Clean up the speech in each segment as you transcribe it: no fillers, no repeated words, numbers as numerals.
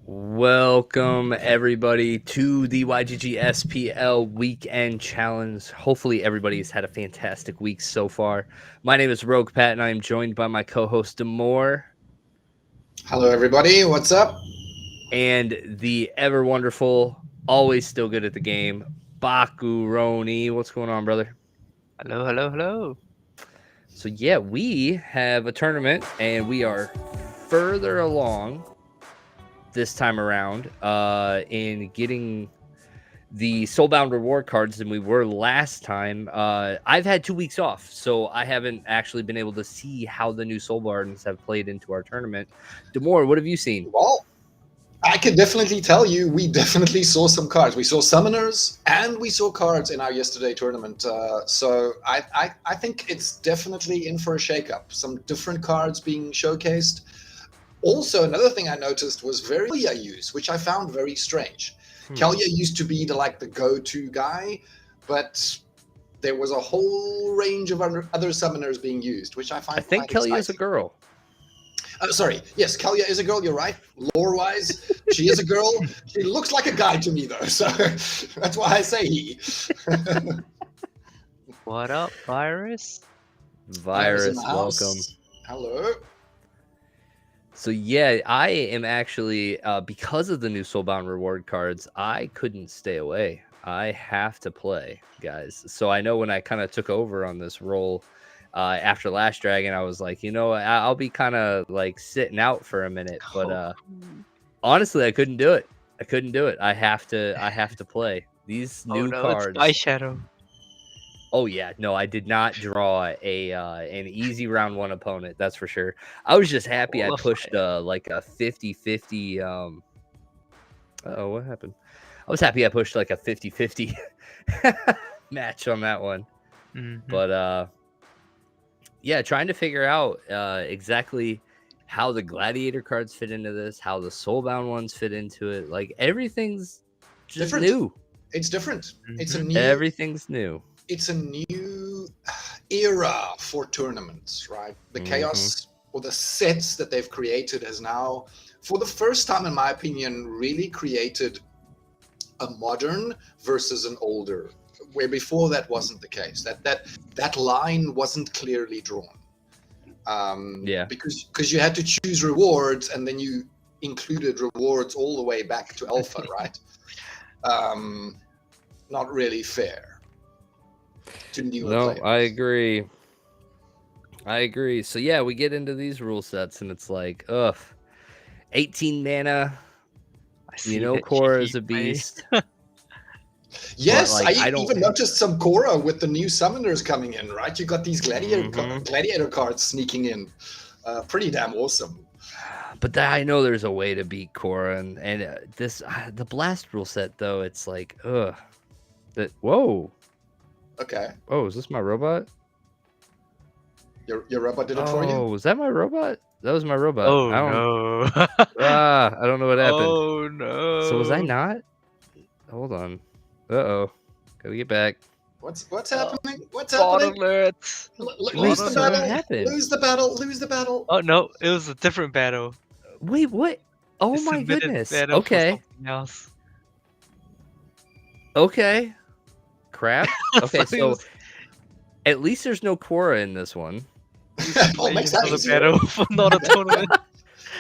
Welcome everybody to the YGG SPL Weekend Challenge. Hopefully everybody's had a fantastic week so far. My name is Roguepatton and I am joined by my co-host Damour Hello, everybody. What's up? and the ever wonderful, always still good at the game, Bakuroni. What's going on, brother? Hello, hello, hello. So yeah, we have a tournament and we are further along this time around in getting the Soulbound reward cards than we were last time. I've had 2 weeks off, so I haven't actually been able to see how the new Soulbounds have played into our tournament. Damour, what have you seen? Well, I can definitely tell you we definitely saw some cards. We saw summoners and we saw cards in our yesterday tournament. So I think it's definitely in for a shakeup. Some different cards being showcased. Also, another thing I noticed was very Kalya use, which I found very strange. Kalya used to be the go-to guy, but there was a whole range of other summoners being used, which I find I think quite Kelly is a exciting. girl. Sorry. Yes, Kalya is a girl. You're right. Lore-wise, she is a girl. She looks like a guy to me, though. So that's why I say he. What up, Virus? Virus, in the house. welcome. Hello. So yeah, I am actually, because of the new Soulbound reward cards, I couldn't stay away. I have to play, guys. So I know when I kind of took over on this role after Last Dragon, I was like, I'll be kind of like sitting out for a minute. But honestly, I couldn't do it. I have to play these new cards. It's Shadow. Oh yeah, no, I did not draw an easy round one opponent. That's for sure. I was just happy I pushed like a 50-50. Oh, what happened? I was happy I pushed like a 50-50 match on that one. But yeah, trying to figure out exactly how the gladiator cards fit into this, how the soulbound ones fit into it. Like everything's just different. new. It's different. It's a new. Everything's new. It's a new era for tournaments, right? The chaos or the sets that they've created has now, for the first time, in my opinion, really created a modern versus an older, where before that wasn't the case. That line wasn't clearly drawn. Yeah. Because you had to choose rewards, and then you included rewards all the way back to alpha, right? Not really fair. No, I agree. So yeah, we get into these rule sets and it's like, 18 mana. Korra is a beast. Yes, like, I even noticed some Korra with the new summoners coming in, right? You got these gladiator cards sneaking in. Pretty damn awesome. But I know there's a way to beat Korra, and the blast rule set though, it's like, whoa. Okay. Oh, is this my robot? Your robot did it for you? Oh, was that my robot? That was my robot. Oh, no. I don't know what happened. Oh, no. So was I not? Hold on. Uh-oh. Gotta get back. What's happening? What's happening? Alert. Lose the battle. Lose the battle. Lose the battle. Oh, no. It was a different battle. Wait, what? Oh, my goodness. Okay. Okay. Crap. Okay, so at least there's no Korra in this one. Oh, makes that easier. Battle for not a tournament.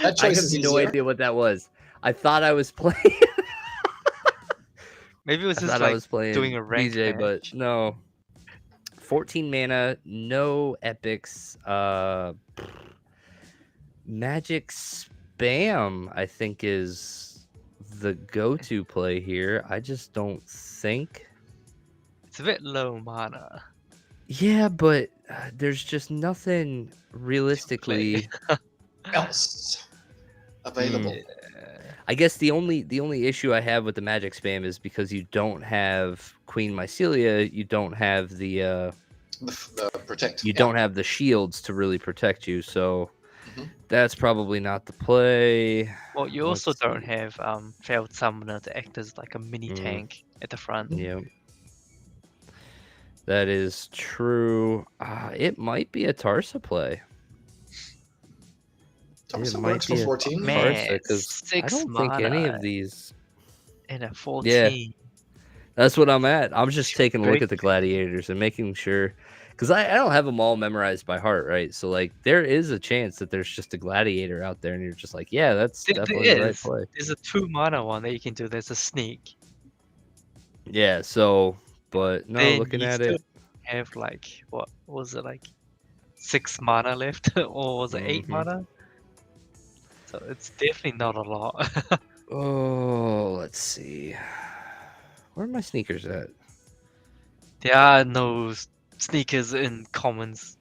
That I have no idea what that was. I thought I was playing. Maybe it was just like I was playing doing a rank DJ, but no. 14 mana, no epics. Magic Spam, I think, is the go-to play here. I just don't think. It's a bit low mana. Yeah, but there's just nothing realistically else available. I guess the only issue I have with the magic spam is because you don't have Queen Mycelia, you don't have the protect. You don't have the shields to really protect you, so that's probably not the play. Well, you also don't have failed summoner to act as like a mini tank at the front. Yeah. That is true. It might be a Tarsa play. Thompson might works for be a 14. Man, because I 6 don't think any mana of these. and a Yeah, 14. that's what I'm at. I'm just taking a look Great. at the gladiators and making sure, because I don't have them all memorized by heart, right? So like, there is a chance that there's just a gladiator out there, and you're just like, yeah, that's definitely the right play. There's a 2 mana one that you can do. There's a sneak. Yeah. So, but no, Then looking you at still it, have like what was it, like 6 mana left, or was it 8 Mhm. mana? So it's definitely not a lot. oh, let's see, where are my sneakers at? There are no sneakers in commons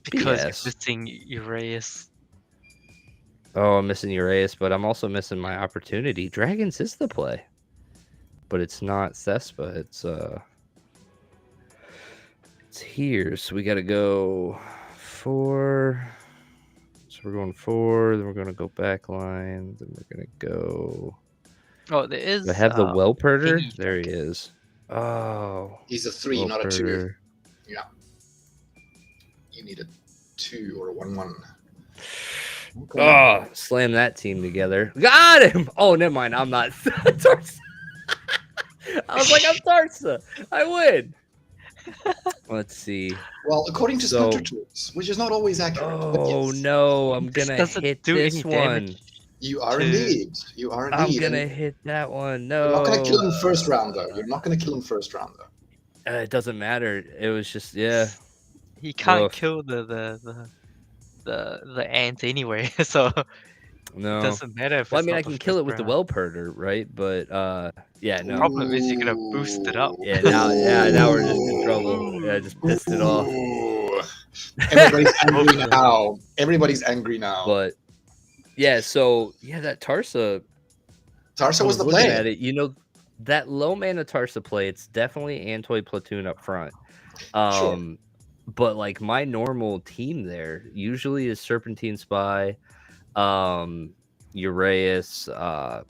because BS. you're missing Uraeus. Oh, I'm missing Uraeus, but I'm also missing my opportunity. Dragons is the play, but it's not Thespa. It's here. So we got to go 4. So we're going 4. Then we're going to go back line. Then we're going to go. Oh, there is. I have the Whelperder. thingy There he dragon. is. Oh, He's a 3, not a 2. Whelperder. Yeah. You need a 2 or a 1/1. Okay. Oh, slam that team together. Got him. Oh, never mind. I'm not Tarsa. I was like, I'm Tarsa. I win. Let's see. Well, according to So- Splinter Tools, which is not always accurate. but Oh yes, no, I'm This gonna doesn't hit do this any one. damage. You are to- indeed. You are I'm indeed. gonna and hit that one. You're not going to kill No, him first round, though. You're not going to kill him first round, though. it doesn't matter. It was just He can't Oof. kill the ant anyway, so it no. doesn't matter if Well, I it's mean, not I the can kill it with first the round. Whelperder, right? But yeah, no. Problem is you're gonna boost it up. Yeah, now we're just in trouble. Yeah, I just pissed it off. Ooh. Everybody's angry now. Everybody's angry now. But yeah, so yeah, that Tarsa. Tarsa I was the looking play. at it. You know, that low mana Tarsa play. It's definitely Antoid Platoon up front. Sure. But like my normal team there usually is Serpentine Spy, Uraeus,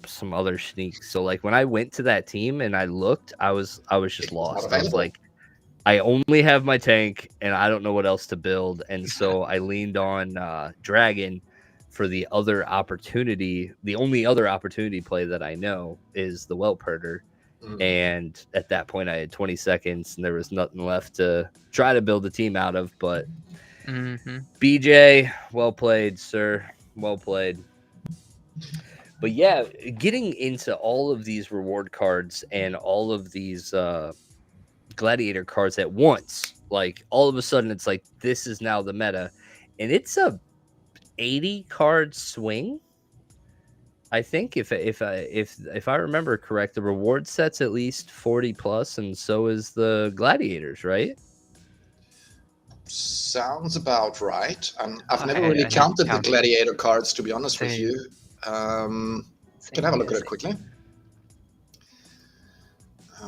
some other sneaks. So like when I went to that team and I looked, I was just It was not lost. I was available. like, I only have my tank and I don't know what else to build. And so I leaned on Dragon for the other opportunity. The only other opportunity play that I know is the Whelperder. And at that point, I had 20 seconds and there was nothing left to try to build a team out of. But BJ, well played, sir. Well played. But yeah, getting into all of these reward cards and all of these gladiator cards at once, like all of a sudden, it's like this is now the meta, and it's a 80 card swing. I think if I remember correct, the reward set's at least 40 plus, and so is the gladiators, right? Sounds about right. I've never I really need to counted the count it. gladiator cards, to be honest with Same. you. Can I have a look at it quickly?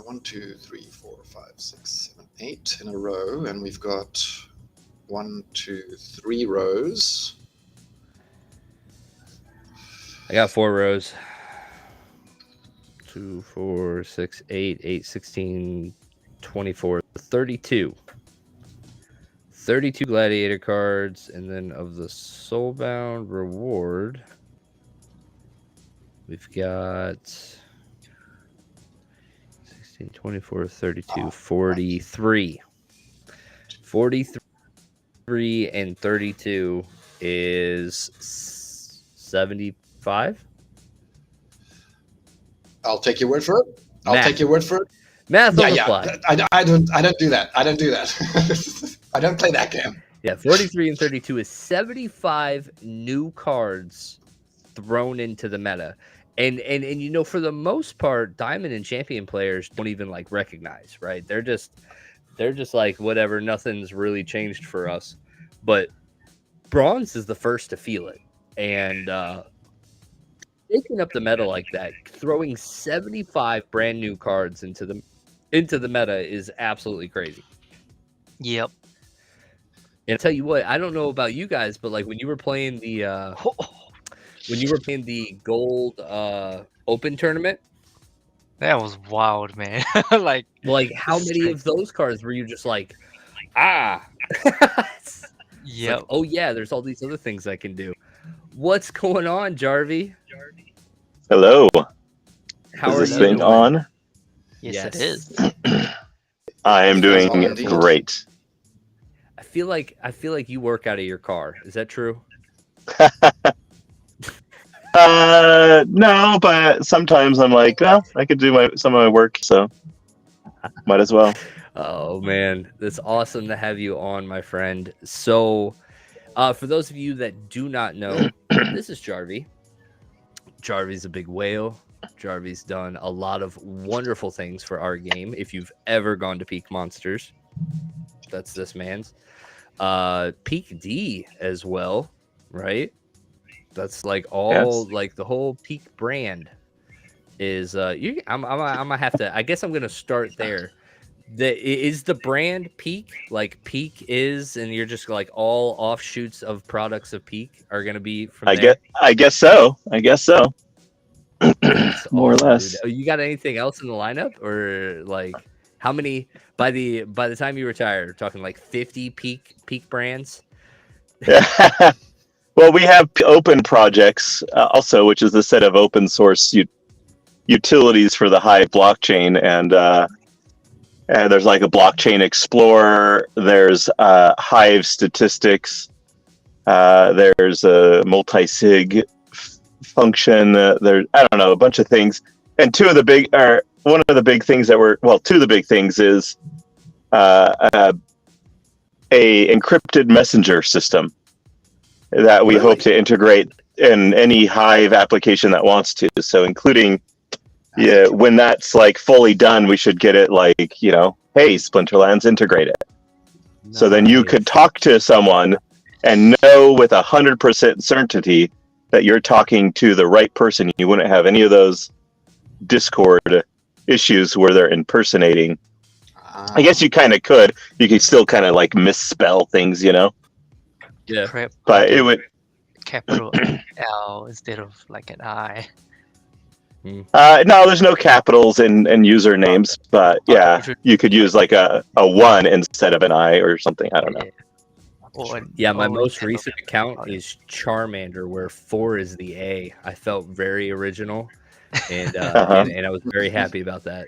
1, 2, 3, 4, 5, 6, 7, 8 in a row, and we've got 1, 2, 3 rows. I got 4 rows. 2, 4, 6, 8, 8, 16, 24, 32. 32 gladiator cards, and then of the soulbound reward, we've got 16, 24, 32, 43. 43 and 32 is 75. I'll take your word for it. Math. Take your word for it. Math on the Yeah. fly. I don't do that. I don't do that. I don't play that game. Yeah, 43 and 32 is 75 new cards thrown into the meta. And you know, for the most part, Diamond and Champion players don't even like recognize, right? They're just like whatever, nothing's really changed for us. But Bronze is the first to feel it. And taking up the meta like that, throwing 75 brand new cards into the meta is absolutely crazy. Yep. And I tell you what, I don't know about you guys, but like when you were playing the gold open tournament, That was wild, man. like how many of those cards were you just like, It's yep. like, oh yeah, there's all these other things I can do. What's going on, Jarvie? Hello. How is are this you thing doing? on? Yes, it is. I am doing on, indeed. great. I feel like you work out of your car. Is that true? No, but sometimes I'm like, well, I could do some of my work, so might as well. Oh man, it's awesome to have you on, my friend. So, for those of you that do not know, this is Jarvie. Jarvie's a big whale. Jarvie's done a lot of wonderful things for our game. If you've ever gone to Peak Monsters, that's this man's. Peak D as well, right? That's like all like the whole Peak brand is. I'm gonna have to. I guess I'm gonna start there. Is the brand Peak, like Peak is, and you're just like all offshoots of products of Peak are gonna be from there? I guess so. That's More or awesome, less. dude. Oh, you got anything else in the lineup, or like how many by the time you retire? We're talking like 50 Peak brands. Well, we have open projects also, which is a set of open source utilities for the Hive blockchain, and there's like a blockchain explorer. There's Hive statistics. There's a multi-sig function. There's, I don't know, a bunch of things. And one of the big things two of the big things is a encrypted messenger system that we hope to integrate in any Hive application that wants to. So including, when that's like fully done, we should get it like, hey, Splinterlands, integrate it. Nice. So then you could talk to someone and know with 100% certainty that you're talking to the right person. You wouldn't have any of those Discord issues where they're impersonating. I guess you kind of could. You could still kind of like misspell things, Yeah. But it would capital L instead of like an I. No, there's no capitals in usernames, but yeah, you could use like a 1 instead of an I or something. I don't know. My most recent account is Charmander, where 4 is the A. I felt very original, and and I was very happy about that.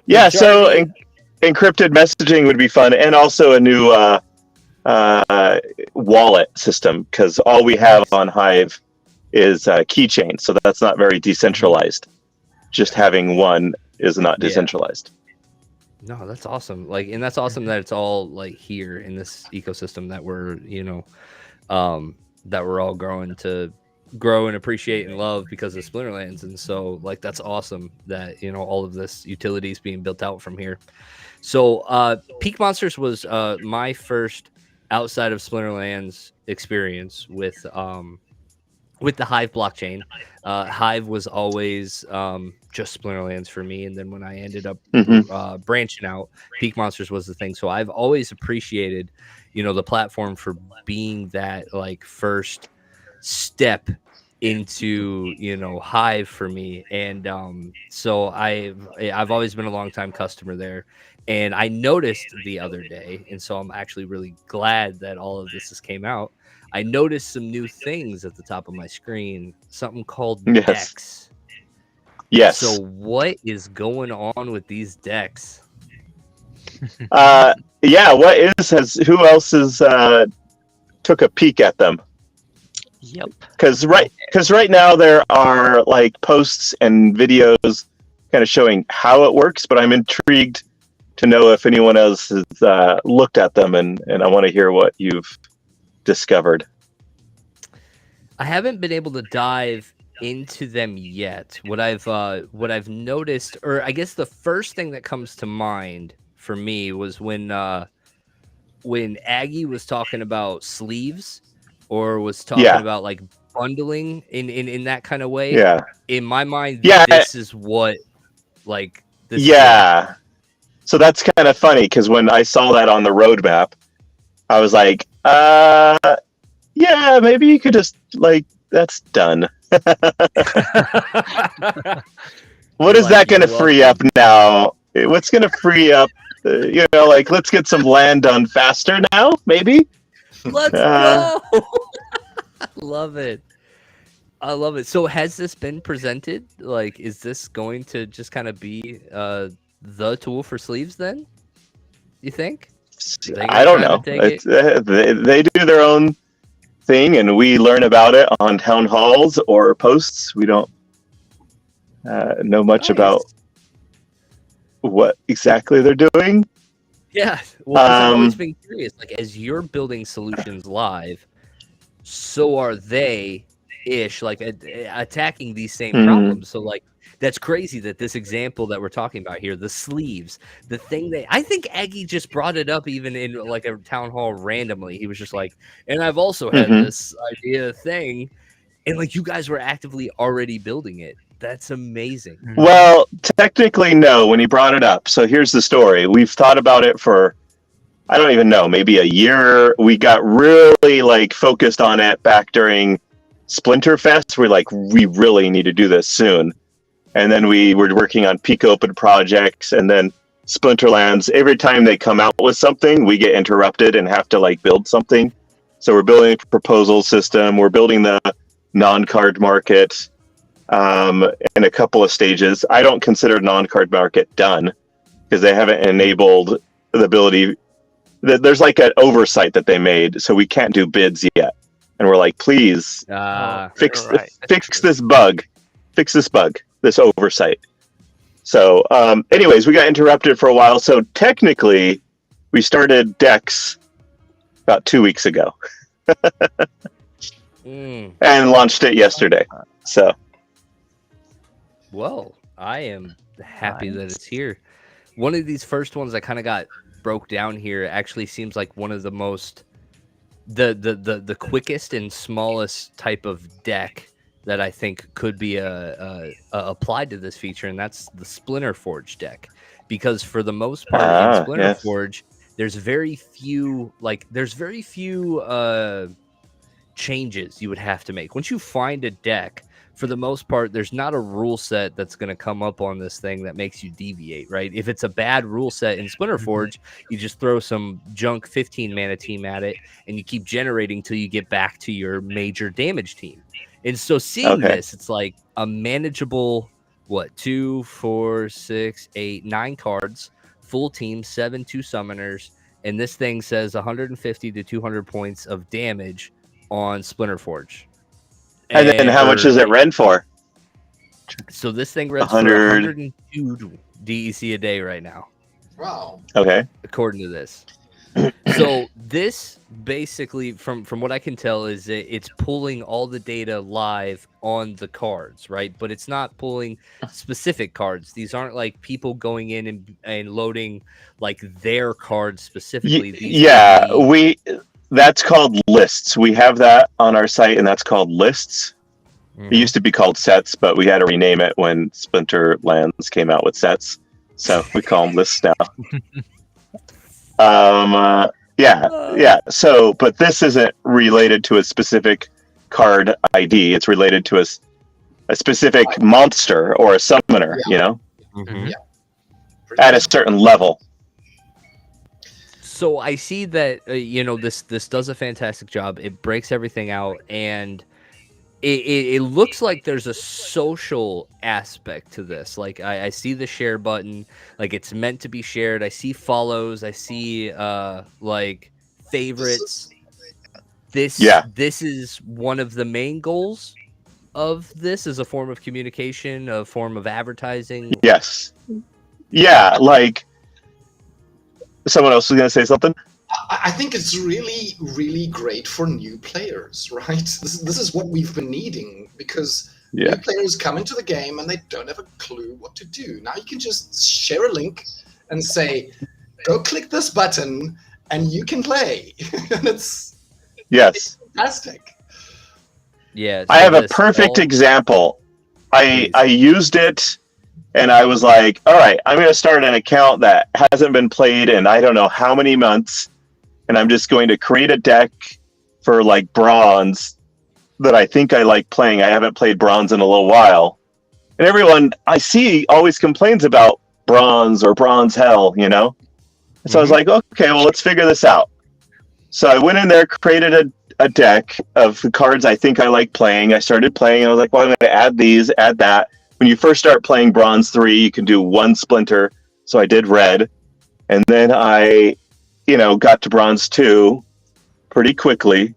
Yeah, so encrypted messaging would be fun, and also a new wallet system, because all we have on Hive is keychain, so that's not very decentralized. Just having one is not decentralized. No, that's awesome. And that's awesome that it's all like here in this ecosystem that we're, that we're all growing to grow and appreciate and love because of Splinterlands. And so that's awesome that, all of this utility is being built out from here. So Peak Monsters was my first outside of Splinterlands experience with the Hive blockchain. Hive was always just Splinterlands for me, and then when I ended up branching out, Peak Monsters was the thing. So I've always appreciated, the platform for being that first step into Hive for me, and so I've always been a long time customer there. And I noticed the other day, and so I'm actually really glad that all of this came out. I noticed some new things at the top of my screen, something called decks. Yes. So what is going on with these decks? Who else has took a peek at them? Yep. Because right now there are posts and videos kind of showing how it works, but I'm intrigued to know if anyone else has looked at them, and I want to hear what you've discovered. I haven't been able to dive into them yet. What I've noticed, or I guess the first thing that comes to mind for me was when Aggie was talking about sleeves, or was talking about bundling in that kind of way. Yeah. In my mind, this is what this is what. So that's kind of funny, because when I saw that on the roadmap, I was like, yeah, maybe you could just that's done. What is that going to free up now? What's going to free up? Let's get some land done faster now, maybe. Let's go. I love it. I love it. So has this been presented? Like, is this going to just kind of be the tool for sleeves then? You think? I don't know. They do their own thing, and we learn about it on town halls or posts. We don't know much about what exactly they're doing. Yeah. Well, I've always been curious. Like, as you're building solutions live, so are they ish, like attacking these same problems. So like that's crazy that this example that we're talking about here, the sleeves, the thing that I think Aggie just brought it up even in like a town hall randomly. He was just like, and I've also had this idea thing, and like you guys were actively already building it. That's amazing. Well, technically no, when he brought it up. So here's the story. We've thought about it for, I don't even know, maybe a year. We got really like focused on it back during Splinterfest. We're like, we really need to do this soon. And then we were working on peak open projects, and then Splinterlands. Every time they come out with something, we get interrupted and have to like build something. So we're building a proposal system. We're building the non-card market in a couple of stages. I don't consider non-card market done because they haven't enabled the ability. There's like an oversight that they made, so we can't do bids yet. And we're like, please fix this bug. Fix this bug, this oversight. So anyways, we got interrupted for a while. So technically, we started decks about 2 weeks ago. And launched it yesterday. So, well, I am happy that it's here. One of these first ones I kind of got broke down here actually seems like one of the most the quickest and smallest type of deck that I think could be applied to this feature, and that's the Splinterforge deck. Because for the most part in Splinterforge, there's very few changes you would have to make. Once you find a deck, for the most part, there's not a rule set that's going to come up on this thing that makes you deviate, right? If it's a bad rule set in Splinterforge, you just throw some junk 15 mana team at it, and you keep generating till you get back to your major damage team. And so seeing this, it's like a manageable, 2, 4, 6, 8, 9 cards, full team, 7 2 summoners, and this thing says 150 to 200 points of damage on Splinterforge. And then how much does it rent for? So this thing rents for 102 DEC a day right now. Wow. Okay. According to this. So this basically, from what I can tell, is it's pulling all the data live on the cards, right? But it's not pulling specific cards. These aren't like people going in and loading like their cards specifically. That's called lists. We have that on our site, and that's called lists. It used to be called sets, but we had to rename it when Splinterlands came out with sets. So we call them lists now. So, but this isn't related to a specific card ID. It's related to a specific monster or a summoner, you know? At a certain level. So I see that this does a fantastic job. It breaks everything out, and it looks like there's a social aspect to this. Like I see the share button, like it's meant to be shared. I see follows. I see like favorites. This is one of the main goals of this, as a form of communication, a form of advertising. Yes. Yeah, like. Someone else was going to say something? I think it's really, really great for new players, right? This is what we've been needing, because new players come into the game and they don't have a clue what to do. Now you can just share a link and say, go click this button and you can play. And it's fantastic. Yeah. I have a perfect example. I used it. And I was like, all right, I'm going to start an account that hasn't been played in I don't know how many months. And I'm just going to create a deck for like bronze that I think I like playing. I haven't played bronze in a little while. And everyone I see always complains about bronze or bronze hell, you know? And so I was like, okay, well, let's figure this out. So I went in there, created a deck of the cards I think I like playing. I started playing. I was like, well, I'm going to add these, add that. When you first start playing Bronze 3, you can do one Splinter. So I did red. And then I, got to Bronze 2 pretty quickly.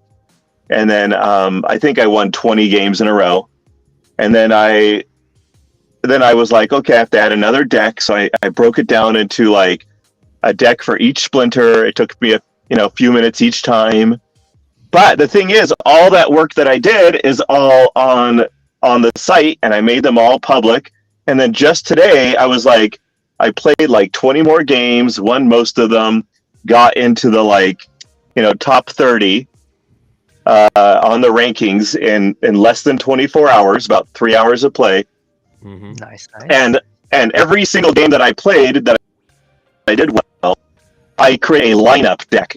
And then I think I won 20 games in a row. And then I was like, okay, I have to add another deck. So I broke it down into like a deck for each Splinter. It took me a few minutes each time. But the thing is, all that work that I did is all on the site, and I made them all public. And then just today, I was like, I played like 20 more games, won most of them, got into the top 30 on the rankings in less than 24 hours, about 3 hours of play. Mm-hmm. Nice. And every single game that I played that I did well, I create a lineup deck.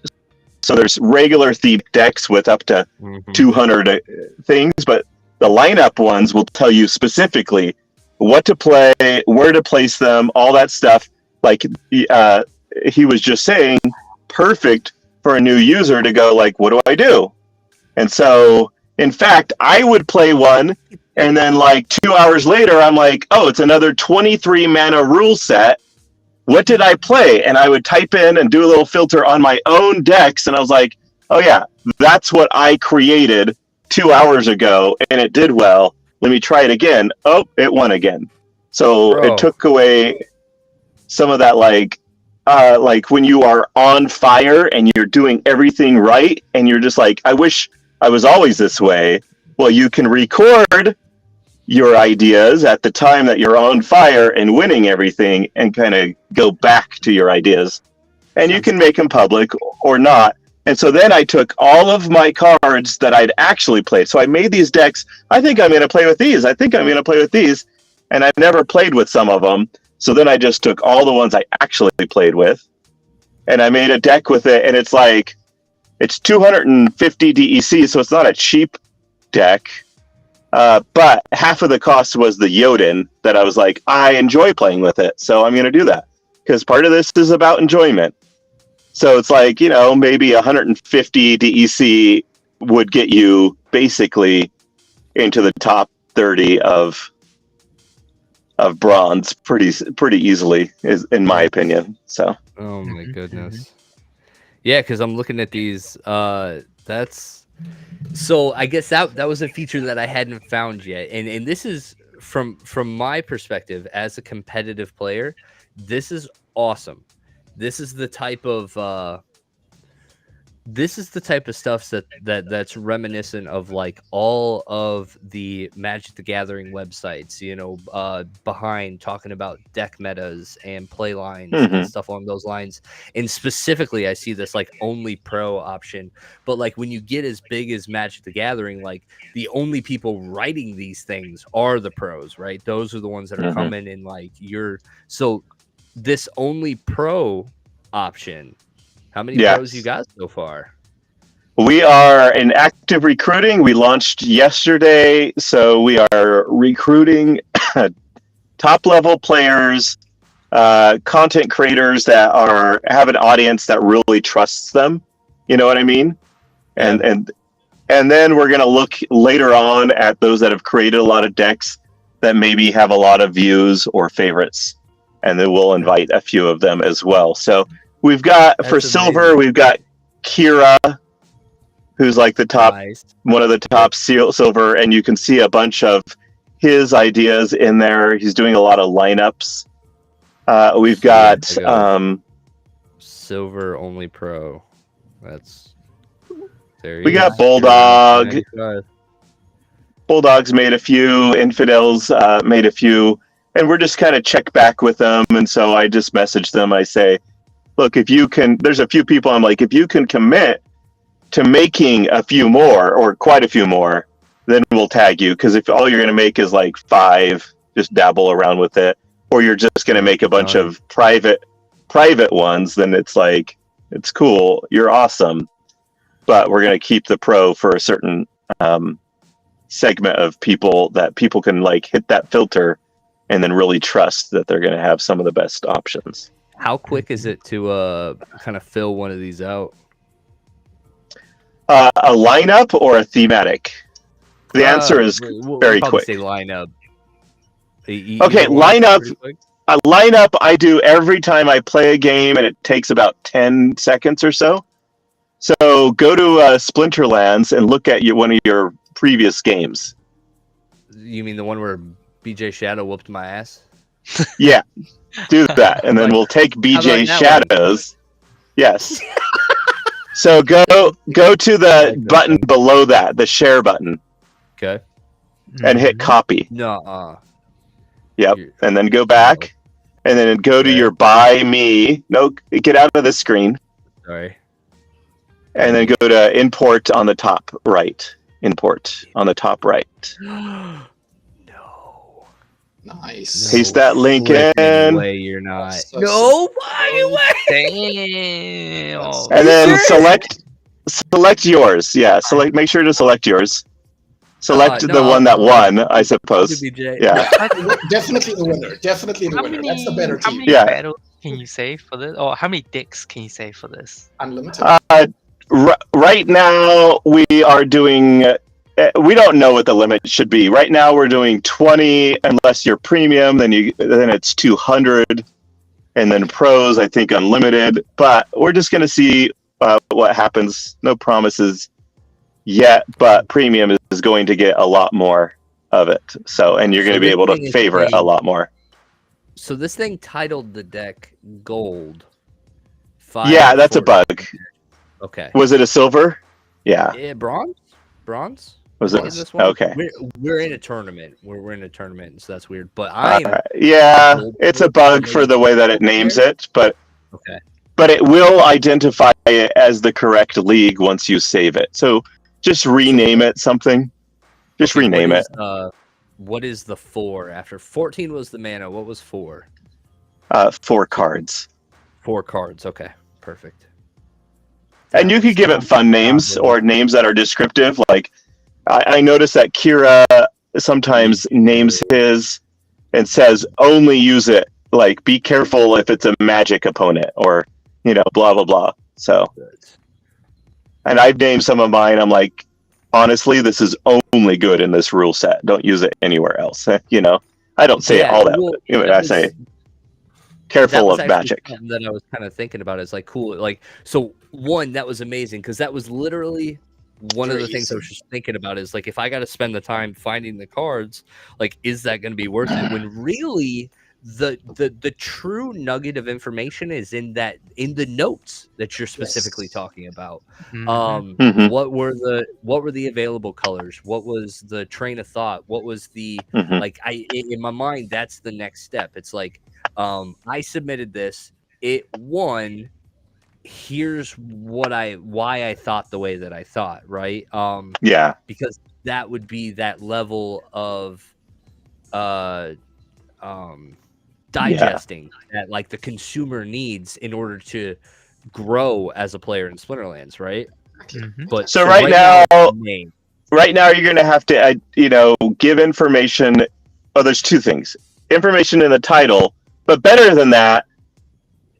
So there's regular themed decks with up to 200 things, but the lineup ones will tell you specifically what to play, where to place them, all that stuff. Like he was just saying, perfect for a new user to go like, what do I do? And so, in fact, I would play one, and then like 2 hours later, I'm like, oh, it's another 23 mana rule set. What did I play? And I would type in and do a little filter on my own decks. And I was like, oh yeah, that's what I created 2 hours ago. And it did well. Let me try it again. Oh, it won again. So It took away some of that, like when you are on fire and you're doing everything right. And you're just like, I wish I was always this way. Well, you can record your ideas at the time that you're on fire and winning everything and kind of go back to your ideas. And you can make them public or not. And so then I took all of my cards that I'd actually played. So I made these decks. I think I'm going to play with these. I think I'm going to play with these. And I've never played with some of them. So then I just took all the ones I actually played with and I made a deck with it. And it's like, it's 250 DEC. So it's not a cheap deck. But half of the cost was the Jotun that I was like, I enjoy playing with it. So I'm going to do that because part of this is about enjoyment. So it's like, maybe 150 DEC would get you basically into the top 30 of bronze pretty easily, is in my opinion. So. Oh my goodness. Yeah, because I'm looking at these. So I guess that was a feature that I hadn't found yet, and this is from my perspective as a competitive player, this is awesome. This is the type of stuff that's reminiscent of like all of the Magic the Gathering websites, behind talking about deck metas and play lines and stuff along those lines. And specifically, I see this like only pro option. But like when you get as big as Magic the Gathering, like the only people writing these things are the pros, right? Those are the ones that are coming in like so this only pro option. How many pros you got so far? We are in active recruiting. We launched yesterday, so we are recruiting top-level players, content creators that have an audience that really trusts them. You know what I mean? And then we're going to look later on at those that have created a lot of decks that maybe have a lot of views or favorites, and then we'll invite a few of them as well. So we've got for silver, we've got Kira, who's like the top, one of the top silver, and you can see a bunch of his ideas in there. He's doing a lot of lineups. We've got silver only pro. We got Bulldog. Bulldog's made a few. Infidels made a few, and we're just kind of check back with them. And so I just message them. I say, look, if you can, there's a few people I'm like, if you can commit to making a few more or quite a few more, then we'll tag you. Because if all you're going to make is like 5, just dabble around with it, or you're just going to make a bunch of private ones, then it's like, it's cool, you're awesome, but we're going to keep the pro for a certain segment of people that people can like hit that filter and then really trust that they're going to have some of the best options. How quick is it to kind of fill one of these out? A lineup or a thematic? The answer is very probably quick. say lineup. Okay, lineup. A lineup I do every time I play a game, and it takes about 10 seconds or so. So go to Splinterlands and look at one of your previous games. You mean the one where BJ Shadow whooped my ass? Yeah, do that, and then we'll take BJ Shadows. Yes. So go to the button below that, the share button. Okay. And hit copy. No. Yep. And then go back, and then go to your buy me. No, get out of the screen. Sorry. And then go to import on the top right. Import on the top right. No. Nice. Paste that link in. Way you're not. So No way. Damn. And then select yours. Yeah, make sure to select yours. Select the one that won, I suppose. Yeah. Definitely the winner. Definitely the winner. That's the better How team. many battles can you save for this? Or how many decks can you save for this? Unlimited. Right now, we are doing... we don't know what the limit should be. Right now, we're doing 20, unless you're premium, then it's 200. And then pros, I think, unlimited. But we're just going to see what happens. No promises yet, but premium is going to get a lot more of it. So, and you're going to be able to favor it a lot more. So this thing titled the deck Gold. Yeah, that's a bug. Okay. Was it a silver? Yeah. Bronze? Bronze? Was it? This one? Okay. We're in a tournament. We're in a tournament, so that's weird. But yeah, it's a bug for the way that it names it, but okay. But it will identify it as the correct league once you save it. So just rename it something. Just rename it. What is the 4 after 14 was the mana? What was 4? 4 cards. 4 cards. Okay, perfect. And you could give it fun names or names that are descriptive. Like I noticed that Kira sometimes names his and says only use it. Like be careful if it's a magic opponent or blah blah blah. So, and I've named some of mine. I'm like, honestly, this is only good in this rule set. Don't use it anywhere else. I don't say all that. But, I say careful of magic. That I was kind of thinking about is like cool. Like so, one that was amazing because that was literally one of the things I was just thinking about is like if I got to spend the time finding the cards, like is that going to be worth it? When really the true nugget of information is in the notes that you're specifically talking about. What were the available colors? What was the train of thought? What was the like in my mind that's the next step. It's like I submitted this, it won, here's why I thought the way that I thought, right? Because that would be that level of digesting that like the consumer needs in order to grow as a player in Splinterlands, right? But so right now you're going to have to give information. Oh, there's 2 things. Information in the title, but better than that,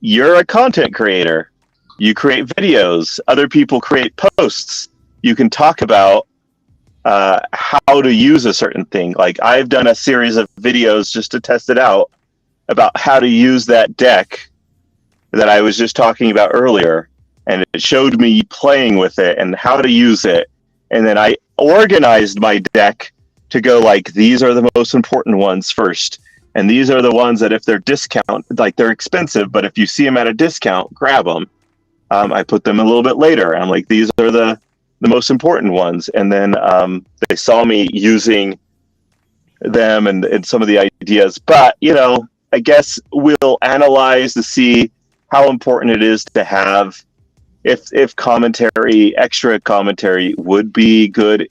you're a content creator. You create videos, other people create posts. You can talk about how to use a certain thing. Like I've done a series of videos just to test it out about how to use that deck that I was just talking about earlier. And it showed me playing with it and how to use it. And then I organized my deck to go like, these are the most important ones first. And these are the ones that if they're like they're expensive, but if you see them at a discount, grab them. I put them a little bit later. I'm like, these are the most important ones. And then they saw me using them and some of the ideas. But, I guess we'll analyze to see how important it is to have if extra commentary would be good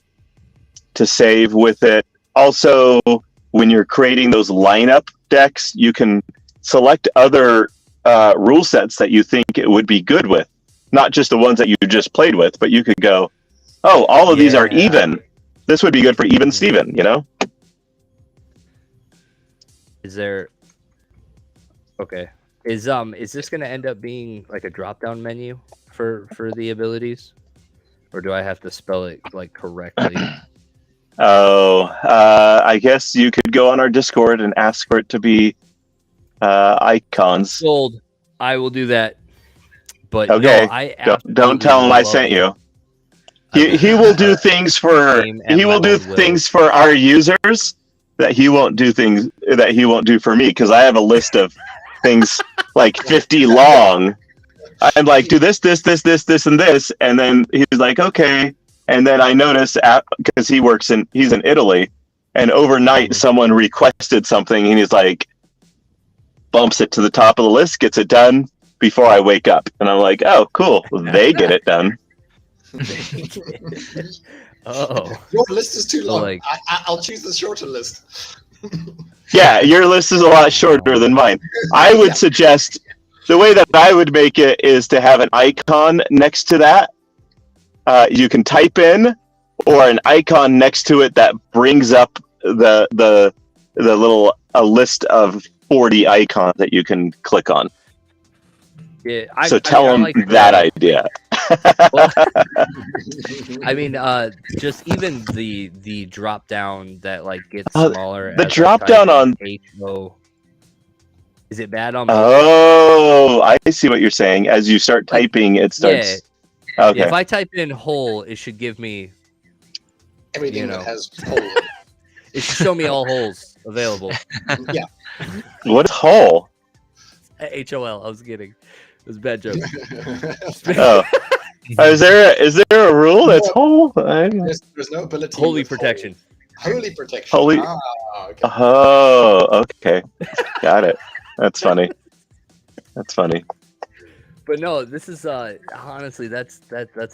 to save with it. Also, when you're creating those lineup decks, you can select other rule sets that you think it would be good with. Not just the ones that you just played with, but you could go, oh, all of these are even. This would be good for even Steven, Is there... Okay. Is this going to end up being like a drop-down menu for the abilities? or do I have to spell it like correctly? I guess you could go on our Discord and ask for it to be icons. Sold. I will do that. But okay, no, I don't tell him I sent you. He will do things for things for our users that he won't do things that he won't do for me, because I have a list of things like 50 long. I'm like, do this, and this, and then he's like, okay. And then I notice, because he's in Italy, and overnight someone requested something, and he's like, bumps it to the top of the list, gets it done before I wake up, and I'm like, oh, cool, they get it done. Oh, your list is too long. Like, I'll choose the shorter list. Yeah, your list is a lot shorter than mine. I would suggest the way that I would make it is to have an icon next to that. You can type in, or an icon next to it that brings up the little list of 40 icons that you can click on. Yeah, so tell him like that idea. Well, I mean, just even the drop down that like gets smaller. The drop down on HO. Is it bad on? Oh, I see what you're saying. As you start typing, it starts. Yeah. Okay. If I type in hole, it should give me everything that has hole. It should show me all holes available. Yeah. What's hole? HOL. I was kidding. It was a bad joke. Oh. Is there a rule that's hole? There's no ability. Holy protection. Holy protection. Holy. Okay. Oh, okay. Got it. That's funny. That's funny. But no, this is honestly that's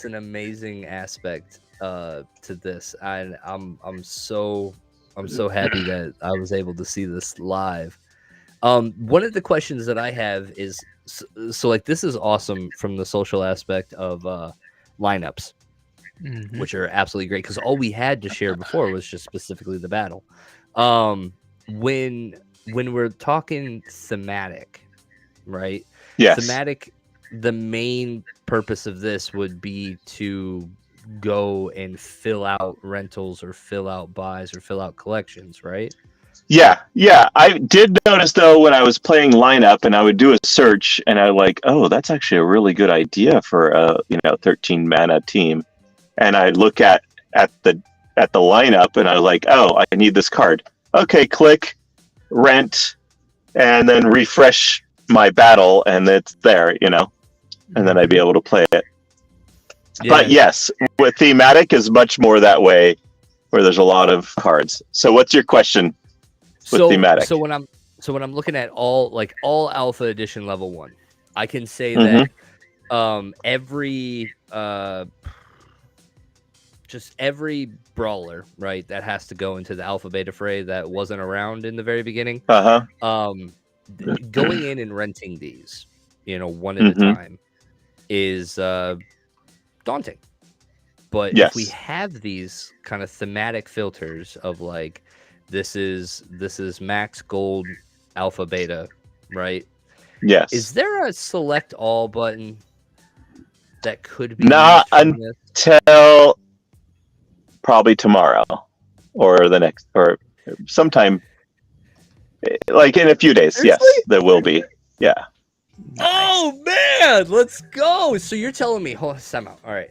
an amazing aspect to this, and I'm so happy that I was able to see this live. One of the questions that I have is so like this is awesome from the social aspect of lineups, which are absolutely great because all we had to share before was just specifically the battle. When we're talking thematic, right? Yes. Thematic. The main purpose of this would be to go and fill out rentals or fill out buys or fill out collections, right? Yeah. I did notice though when I was playing lineup and I would do a search and I like, oh, that's actually a really good idea for a 13 mana team. And I look at the lineup and I was like, oh, I need this card. Okay, click, rent, and then refresh my battle, and it's there, and then I'd be able to play it. Yeah. But yes, with thematic is much more that way, where there's a lot of cards. So what's your question with thematic? So when I'm looking at all Alpha Edition level 1, I can say that every brawler, right, that has to go into the Alpha Beta fray that wasn't around in the very beginning. Going in and renting these, one at a time is daunting. But if we have these kind of thematic filters of like this is max gold alpha beta, right? Yes. Is there a select all button that could be not until probably tomorrow or the next or sometime like in a few days? Seriously? Yes, there will be. Yeah. Oh man, let's go. So you're telling me, hold on, time out. All right,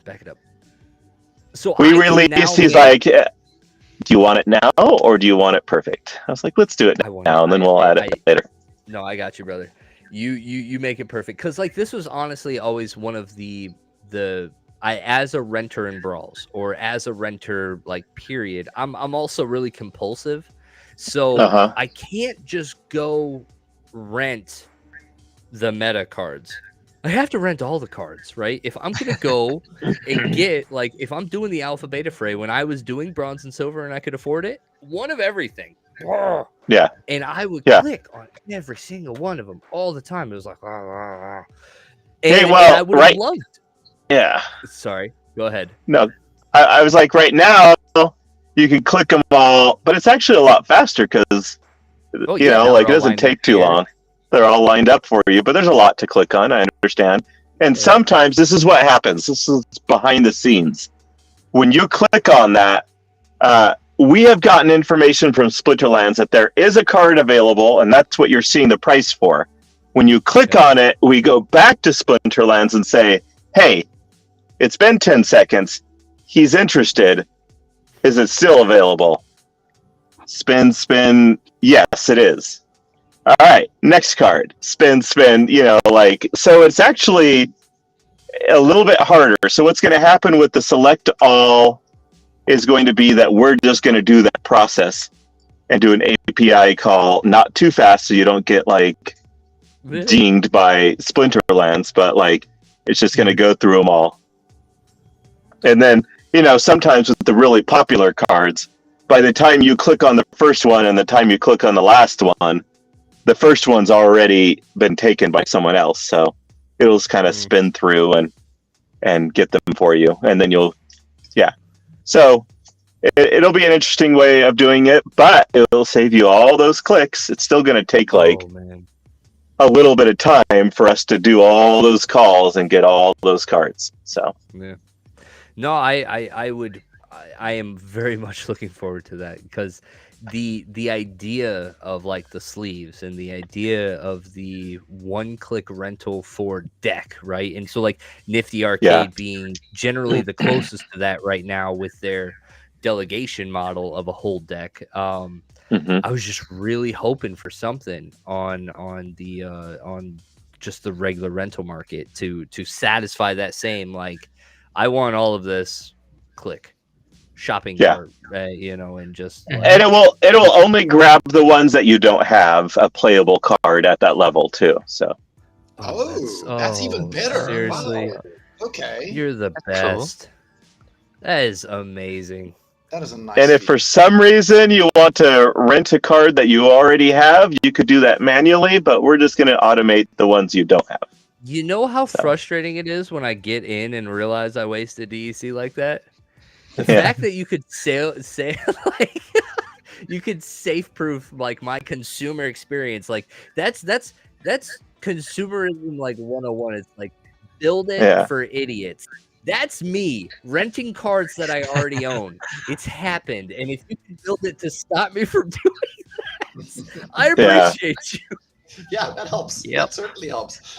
back it up. So we released. He's like, do you want it now or do you want it perfect? I was like, let's do it now, and then we'll add it later. No, I got you, brother. You make it perfect because like this was honestly always one of the as a renter in brawls or as a renter like period. I'm also really compulsive, so I can't just go rent the meta cards. I have to rent all the cards, right? If I'm gonna go and get like if I'm doing the alpha beta fray when I was doing bronze and silver and I could afford it, one of everything. Yeah. And I would click on every single one of them all the time. It was like, and, hey, well, and I would have loved. Yeah. Sorry. Go ahead. No, I was like, right now you can click them all, but it's actually a lot faster because it doesn't take too long. They're all lined up for you, but there's a lot to click on. I understand. And sometimes this is what happens. This is behind the scenes. When you click on that, we have gotten information from Splinterlands that there is a card available, and that's what you're seeing the price for. When you click on it, we go back to Splinterlands and say, hey, it's been 10 seconds. He's interested. Is it still available? Spin, spin. Yes, it is. All right, next card. Spin, spin. So it's actually a little bit harder. So what's going to happen with the select all is going to be that we're just going to do that process and do an API call, not too fast so you don't get dinged by Splinterlands, but it's just going to go through them all. And then, sometimes with the really popular cards, by the time you click on the first one and the time you click on the last one, the first one's already been taken by someone else. So it'll just kind of spin through and get them for you. And then So it'll be an interesting way of doing it, but it'll save you all those clicks. It's still going to take a little bit of time for us to do all those calls and get all those cards. So no, I am very much looking forward to that, because the idea of the sleeves and the idea of the one-click rental for deck, right? And so Nifty Arcade being generally the closest to that right now with their delegation model of a whole deck. I was just really hoping for something on just the regular rental market to satisfy that same I want all of this, click shopping cart, and just and it will only grab the ones that you don't have a playable card at that level too. So that's even better. Seriously, wow. Okay, you're the best. Cool. That is amazing. That is a nice. And if for some reason you want to rent a card that you already have, you could do that manually, but we're just going to automate the ones you don't have. You know how frustrating it is when I get in and realize I wasted DEC like that? The fact that you could say you could safe proof my consumer experience, that's consumerism 101. It's build it for idiots. That's me renting cards that I already own. It's happened, and if you can build it to stop me from doing that, I appreciate you. Yeah, that helps. Yep. That certainly helps.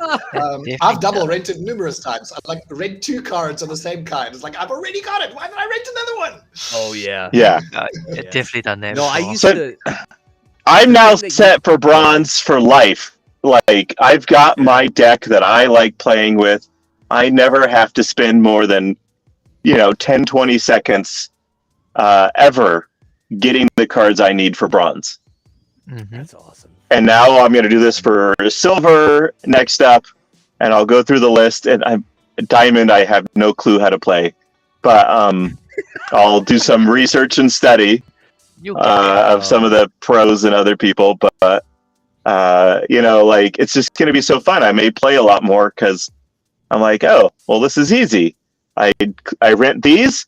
I've double rented numerous times. I've rent 2 cards of the same kind. It's I've already got it. Why did I rent another one? Oh yeah. Definitely done that. No, before. I used to. I'm now set for bronze for life. I've got my deck that I like playing with. I never have to spend more than 10-20 seconds ever getting the cards I need for bronze. That's awesome. And now I'm going to do this for silver next up, and I'll go through the list. And diamond, I have no clue how to play, but I'll do some research and study of some of the pros and other people. But it's just going to be so fun. I may play a lot more because I'm oh, well, this is easy. I rent these,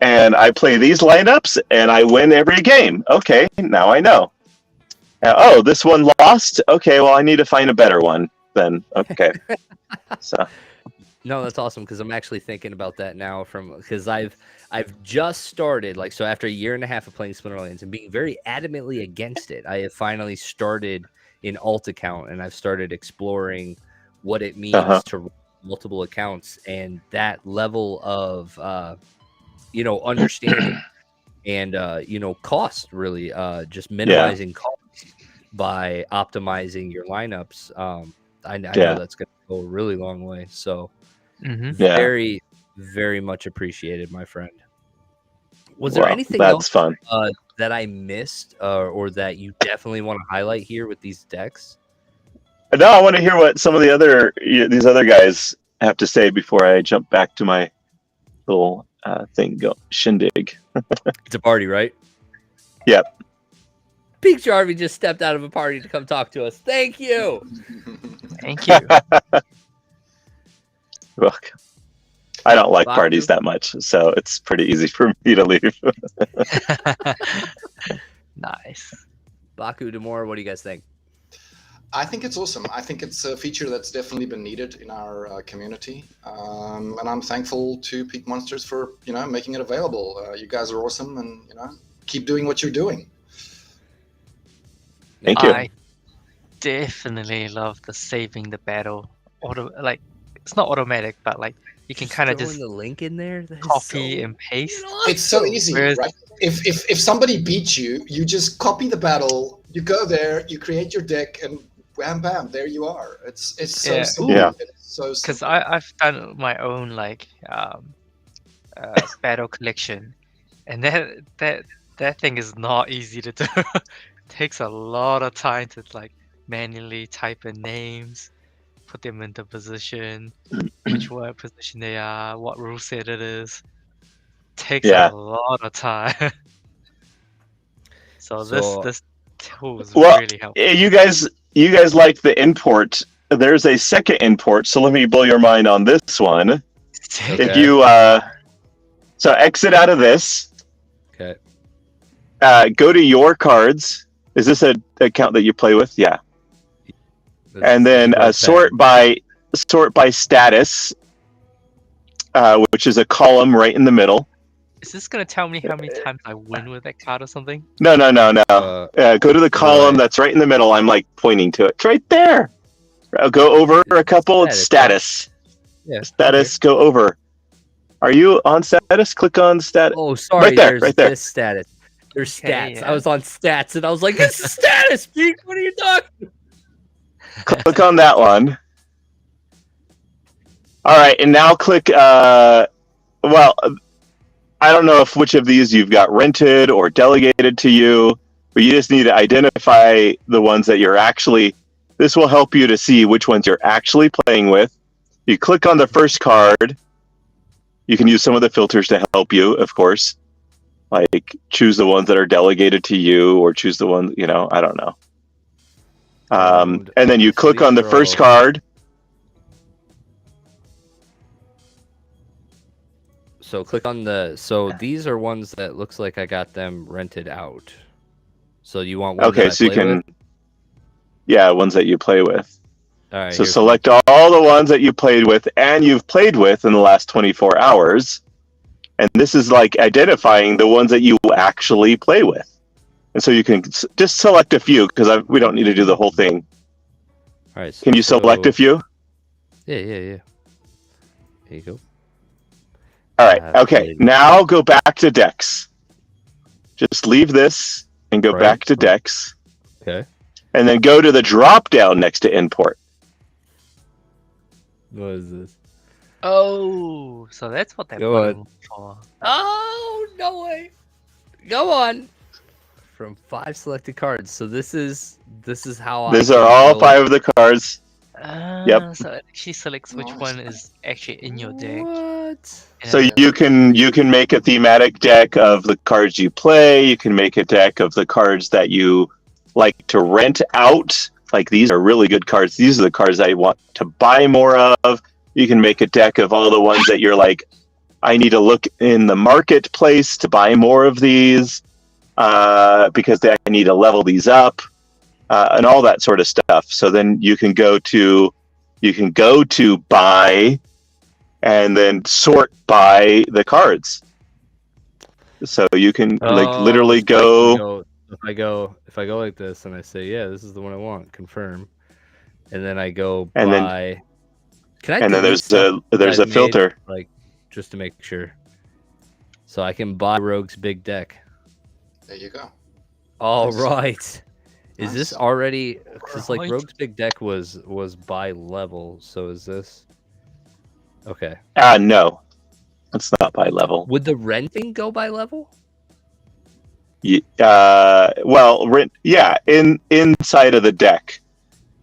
and I play these lineups, and I win every game. Okay, now I know. Oh, this one lost? Okay, well, I need to find a better one then. Okay. So. No, that's awesome, because I'm actually thinking about that now because I've just started, so after a year and a half of playing Splinterlands and being very adamantly against it, I have finally started an alt account, and I've started exploring what it means to run multiple accounts, and that level of, understanding and, cost, really, just minimizing cost by optimizing your lineups. I know that's going to go a really long way. So very, very much appreciated, my friend. Was there anything else fun. That I missed or that you definitely want to highlight here with these decks? No, I want to hear what some of these other guys have to say before I jump back to my little shindig. It's a party, right? Yep. Peak Jarvie just stepped out of a party to come talk to us. Thank you. Thank you. Look, I don't like parties that much, so it's pretty easy for me to leave. Nice. Baku, Damour, what do you guys think? I think it's awesome. I think it's a feature that's definitely been needed in our community, and I'm thankful to Peak Monsters for making it available. You guys are awesome, and keep doing what you're doing. Thank you. I definitely love the saving the battle. Like it's not automatic, but like you can kind of just the link in there. copy and paste. It's so easy, Whereas- right? If somebody beats you, you just copy the battle. You go there, you create your deck, and wham bam, there you are. It's so simple. Yeah. It's so Because simple. I've done my own like battle collection, and that thing is not easy to do. It takes a lot of time to like manually type in names, put them into position, which word position they are, what rule set it is. Takes Yeah. a lot of time. So this tool is Well, really helpful. you guys like the import. There's a second import, so let me blow your mind on this one. Okay. If you so exit out of this, Okay. go to your cards. Is this an account that you play with? Yeah. And then sort by status, which is a column right in the middle. Is this gonna tell me how many times I win with that card or something? No. Go to the column that's right in the middle. I'm like pointing to it. It's right there. I'll go over a couple. Status. Yeah. Status. Go over. Are you on status? Click on status. Oh, sorry. Right there, There's right there. this status. There's Okay, stats. yeah. I was on stats, and I was like, "This is status, Pete. What are you talking?" Click on that one. All right, and now click. Well, I don't know if which of these you've got rented or delegated to you, but you just need to identify the ones that you're actually. This will help you to see which ones you're actually playing with. You click on the first card. You can use some of the filters to help you, of course. Like choose the ones that are delegated to you, or choose the ones I don't know. And then you click on the first card. So click on the. So these are ones that looks like I got them rented out. So you want one? Okay, so you can. Yeah, ones that you play with. All right. So select all the ones that you played with and you've played with in the last 24 hours. And this is like identifying the ones that you actually play with. And so you can just select a few because we don't need to do the whole thing. All right. So, can you select a few? Yeah. There you go. All right. Okay. Now go back to decks. Just leave this and go back to decks. Okay. And then go to the drop down next to import. What is this? Oh, so that's what that button for. Oh, no way. Go on. From 5 selected cards. So this is how These are all 5 of the cards. Yep. So it actually selects which one is actually in your deck. What? So you can make a thematic deck of the cards you play. You can make a deck of the cards that you like to rent out. Like these are really good cards. These are the cards I want to buy more of. You can make a deck of all the ones that you're like, I need to look in the marketplace to buy more of these because I need to level these up and all that sort of stuff. So then you can go to buy and then sort by the cards. So you can literally go. If I go like this and I say, yeah, this is the one I want, confirm, and then I go and buy. Can I? And then there's a filter, like just to make sure, so I can buy Rogue's big deck. There you go. All Nice. right. Is this already? Because like Right. Rogue's big deck was by level. So is this? Okay. No, it's not by level. Would the renting go by level? Well, rent. Yeah, inside of the deck,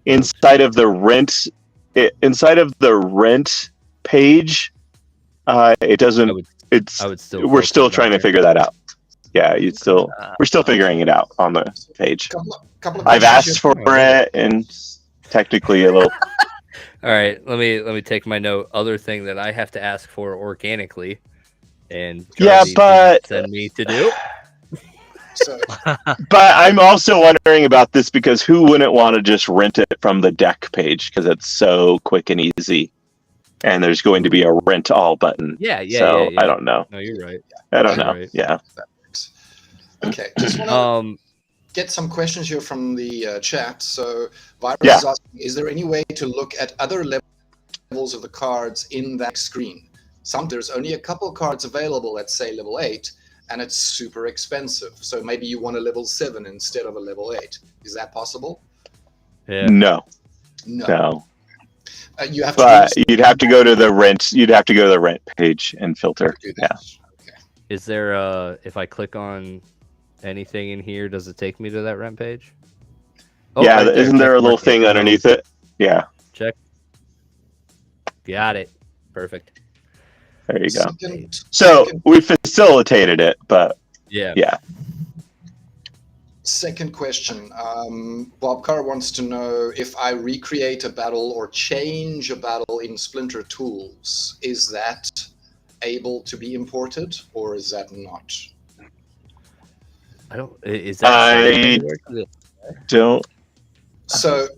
inside of the rent page, it doesn't. I would still. We're still trying to figure that out. Yeah, we're still figuring it out on the page. Couple of I've questions asked for here. it, and technically a little. All right, let me take my note. Other thing that I have to ask for organically, and Yeah, Jarvis but send me to do. So But I'm also wondering about this because who wouldn't want to just rent it from the deck page because it's so quick and easy, and there's going to be a rent all button. So I don't know. No, you're right. I don't know. Right. Yeah. that works. Okay, just want to get some questions here from the chat. So Virus is asking, is there any way to look at other levels of the cards in that screen? There's only a couple cards available at, say, level 8, and it's super expensive. So maybe you want a level 7 instead of a level 8. Is that possible? Yeah. No. You have you'd have to go to the rent. You'd have to go to the rent page and filter. Yeah. Okay. Is there if I click on anything in here, does it take me to that rent page? Oh, yeah. Right, isn't there a little thing underneath it? Yeah. Check. Got it. Perfect. There you go. So we facilitated it, but yeah. Second question. Bob Carr wants to know if I recreate a battle or change a battle in Splinter Tools, is that able to be imported or is that not? I don't. Is that? Don't. So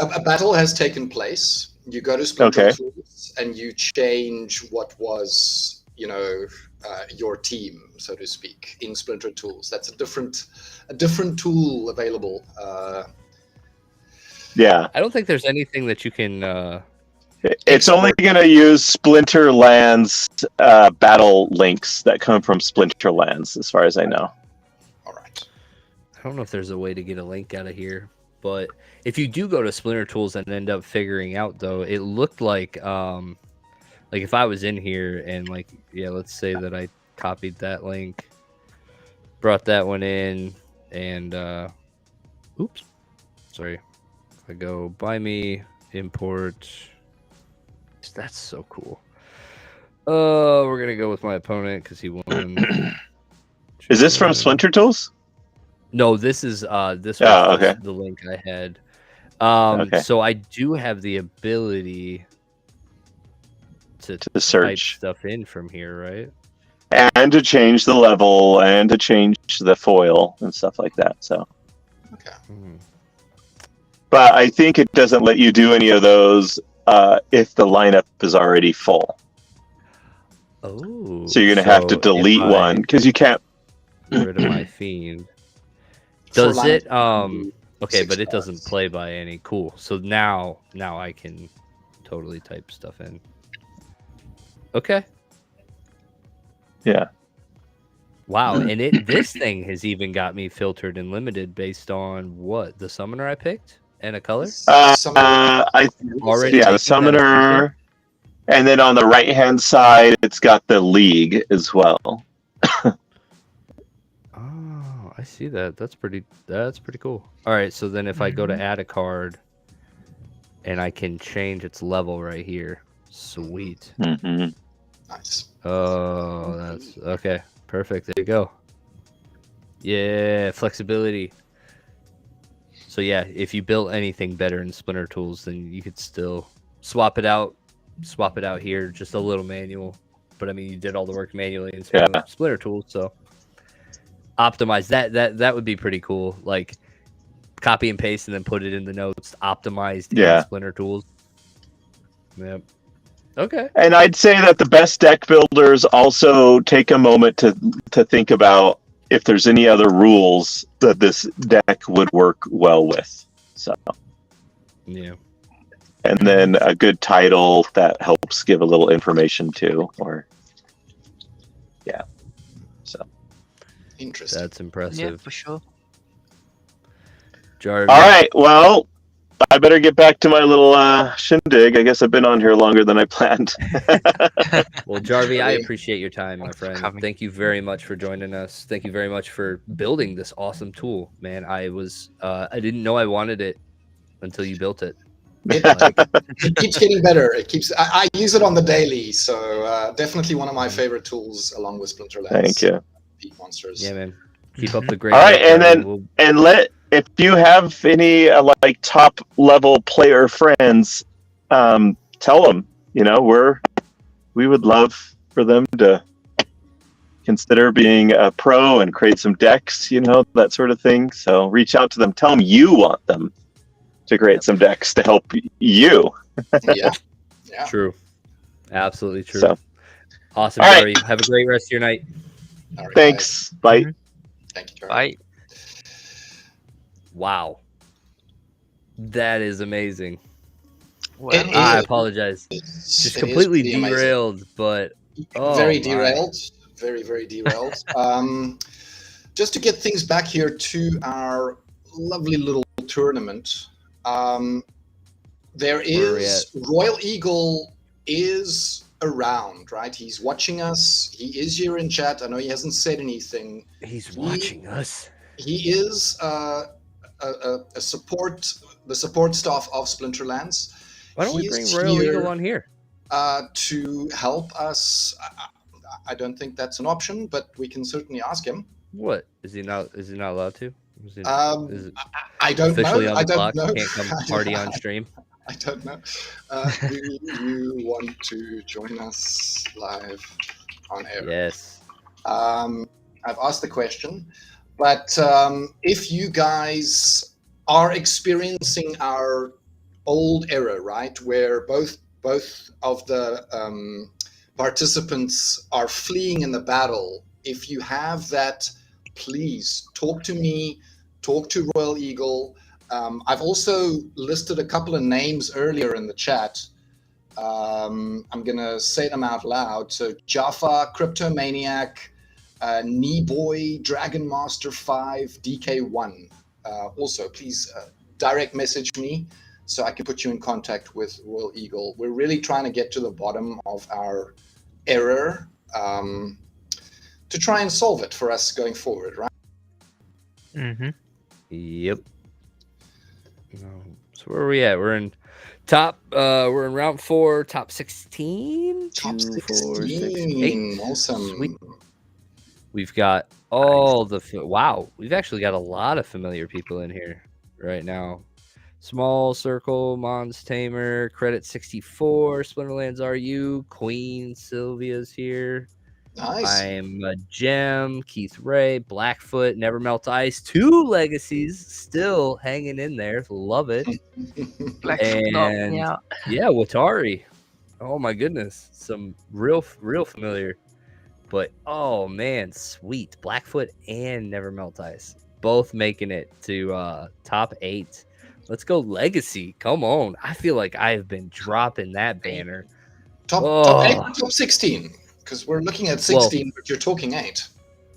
a battle has taken place. You go to Splinter Tools and you change what was, your team, so to speak, in Splinter Tools. That's a different tool available. Yeah. I don't think there's anything that you can. It's only going to use Splinterlands battle links that come from Splinterlands, as far as I know. All right. I don't know if there's a way to get a link out of here, but if you do go to Splinter Tools and end up figuring out, though, it looked like if I was in here and let's say that I copied that link, brought that one in, and oops, sorry. If I go buy me import, that's so cool. We're gonna go with my opponent because he won. Is this from Splinter Tools? No, this is the link I had. So I do have the ability to search type stuff in from here, right? And to change the level and to change the foil and stuff like that. So, okay. But I think it doesn't let you do any of those if the lineup is already full. Oh. So you're gonna have to delete one because you can't get rid of my fiend. Does it? Okay, but it doesn't play by any. Cool. So now I can totally type stuff in. Okay. Yeah. Wow, and this thing has even got me filtered and limited based on what, the summoner I picked and a color. The summoner, and then on the right hand side, it's got the league as well. Oh, I see that. That's pretty cool. All right, so then if I go to add a card, and I can change its level right here. Sweet. Nice. Oh, that's okay. Perfect. There you go. Yeah, flexibility. So yeah, if you built anything better in Splinter Tools, then you could still swap it out here, just a little manual. But I mean, you did all the work manually in Splinter Tools, so optimize that would be pretty cool. Like copy and paste and then put it in the notes, optimized in Splinter Tools. Yep. Okay. And I'd say that the best deck builders also take a moment to think about if there's any other rules that this deck would work well with. So yeah. And then a good title that helps give a little information too, or so interesting. That's impressive. Yeah, for sure. Jarvis. All right, well, I better get back to my little shindig. I guess I've been on here longer than I planned. Well, Jarvie, I appreciate your time, my friend. Thank you very much for joining us. Thank you very much for building this awesome tool, man. I didn't know I wanted it until you built it. It keeps getting better. I use it on the daily, so definitely one of my favorite tools, along with Splinterlands. Thank you. Peak monsters. Yeah, man. Keep up the great. All right, if you have any top level player friends, tell them. We would love for them to consider being a pro and create some decks, that sort of thing. So reach out to them. Tell them you want them to create some decks to help you. Yeah. True. Absolutely true. So, awesome, all right. Jerry. Have a great rest of your night. All right, Thanks. guys. Bye. Thank you, Charlie. Bye. Wow. That is amazing. Well, I apologize. Just completely derailed, but very my. derailed. Very, very derailed. Just to get things back here to our lovely little tournament. There is Royal Eagle is around, right? He's watching us. He is here in chat. I know he hasn't said anything. He's watching us. He is a support, the support staff of Splinterlands. Why don't we bring Royal Eagle on here? To help us. I don't think that's an option, but we can certainly ask him. What is he not? Is he not allowed to? Is it I don't officially know. on the I don't block? know. Can't come party on stream. I don't know. Do you want to join us live on air? Yes. I've asked the question, but if you guys are experiencing our old era, right, where both of the participants are fleeing in the battle, if you have that, please talk to me, talk to Royal Eagle. I've also listed a couple of names earlier in the chat. I'm going to say them out loud. So Jaffa, Cryptomaniac, Kneeboy, Dragon Master 5, DK1. Also, please direct message me so I can put you in contact with Royal Eagle. We're really trying to get to the bottom of our error to try and solve it for us going forward, right? Mm-hmm. Yep. So where are we at? We're in top. We're in round 4, top 16. Top 2, 4, 6, 16. 8. Awesome. Sweet. We've got all the wow. We've actually got a lot of familiar people in here right now. Small Circle, Mons Tamer, Credit 64, Splinterlands RU, Queen Sylvia's here. Nice. I'm a Gem, Keith Ray, Blackfoot, Never Melt Ice, 2 legacies still hanging in there. Love it. And yeah, Watari. Oh my goodness, some real familiar. But oh man, sweet. Blackfoot and Never Melt Ice both making it to top 8. Let's go legacy. Come on. I feel like I have been dropping that banner. Top 8 or top 16? Because we're looking at 16, but you're talking 8.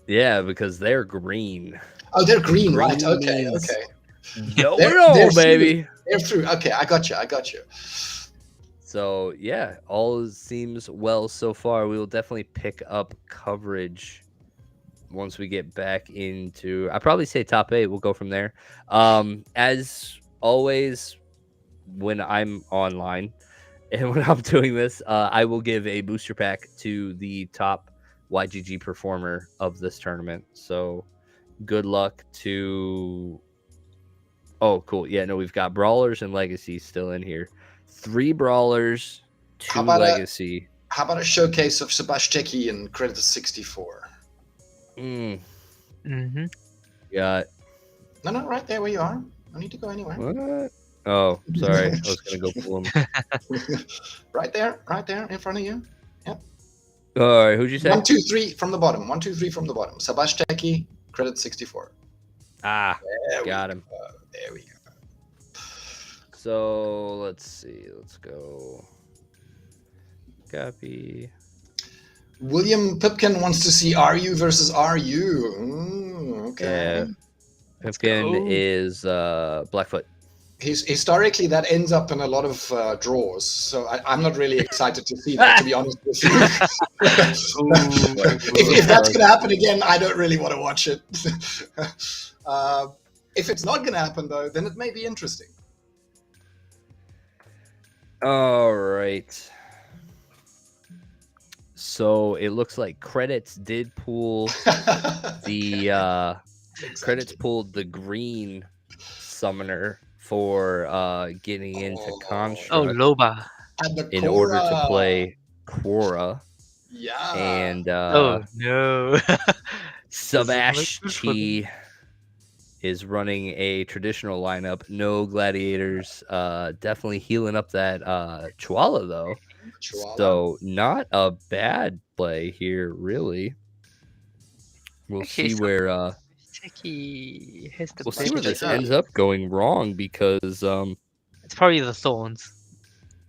Yeah, because they're green. Oh, they're green, right? Okay. They're baby. They're through. Okay, I got you. So yeah, all seems well so far. We will definitely pick up coverage once we get back into. I probably say top 8. We'll go from there. As always, when I'm online and when I'm doing this, I will give a booster pack to the top YGG performer of this tournament. So good luck to. Oh, cool. Yeah, no, we've got Brawlers and Legacy still in here. 3 Brawlers, 2 Legacy. How about a showcase of Sebastieki and Credit 64? Mm-hmm. Got. No, right there where you are. No need to go anywhere. What? Oh, sorry. I was gonna go pull him. Right there, in front of you. Yep. All right, who'd you say? 1, 2, 3 from the bottom. 1, 2, 3 from the bottom. Sebastieki, Credit 64. Ah, got him. There we go. So let's see. Let's go. Copy. William Pipkin wants to see RU versus RU. Okay. Yeah. Pipkin is Blackfoot. Historically, that ends up in a lot of draws. So I'm not really excited to see that, to be honest with you. If that's going to happen again, I don't really want to watch it. If it's not going to happen, though, then it may be interesting. All right. So it looks like Credits did pull the Credits pulled the green summoner for getting into Construct. Oh, Loba. In order to play Quora. Yeah. And Oh no. Doesn't look good for them. Sabashi is running a traditional lineup. No gladiators. Definitely healing up that Chihuahua though. Chihuahua. So not a bad play here, really. We'll Okay, see so where Techie has the we'll see where this best. ends up going wrong because It's probably the thorns,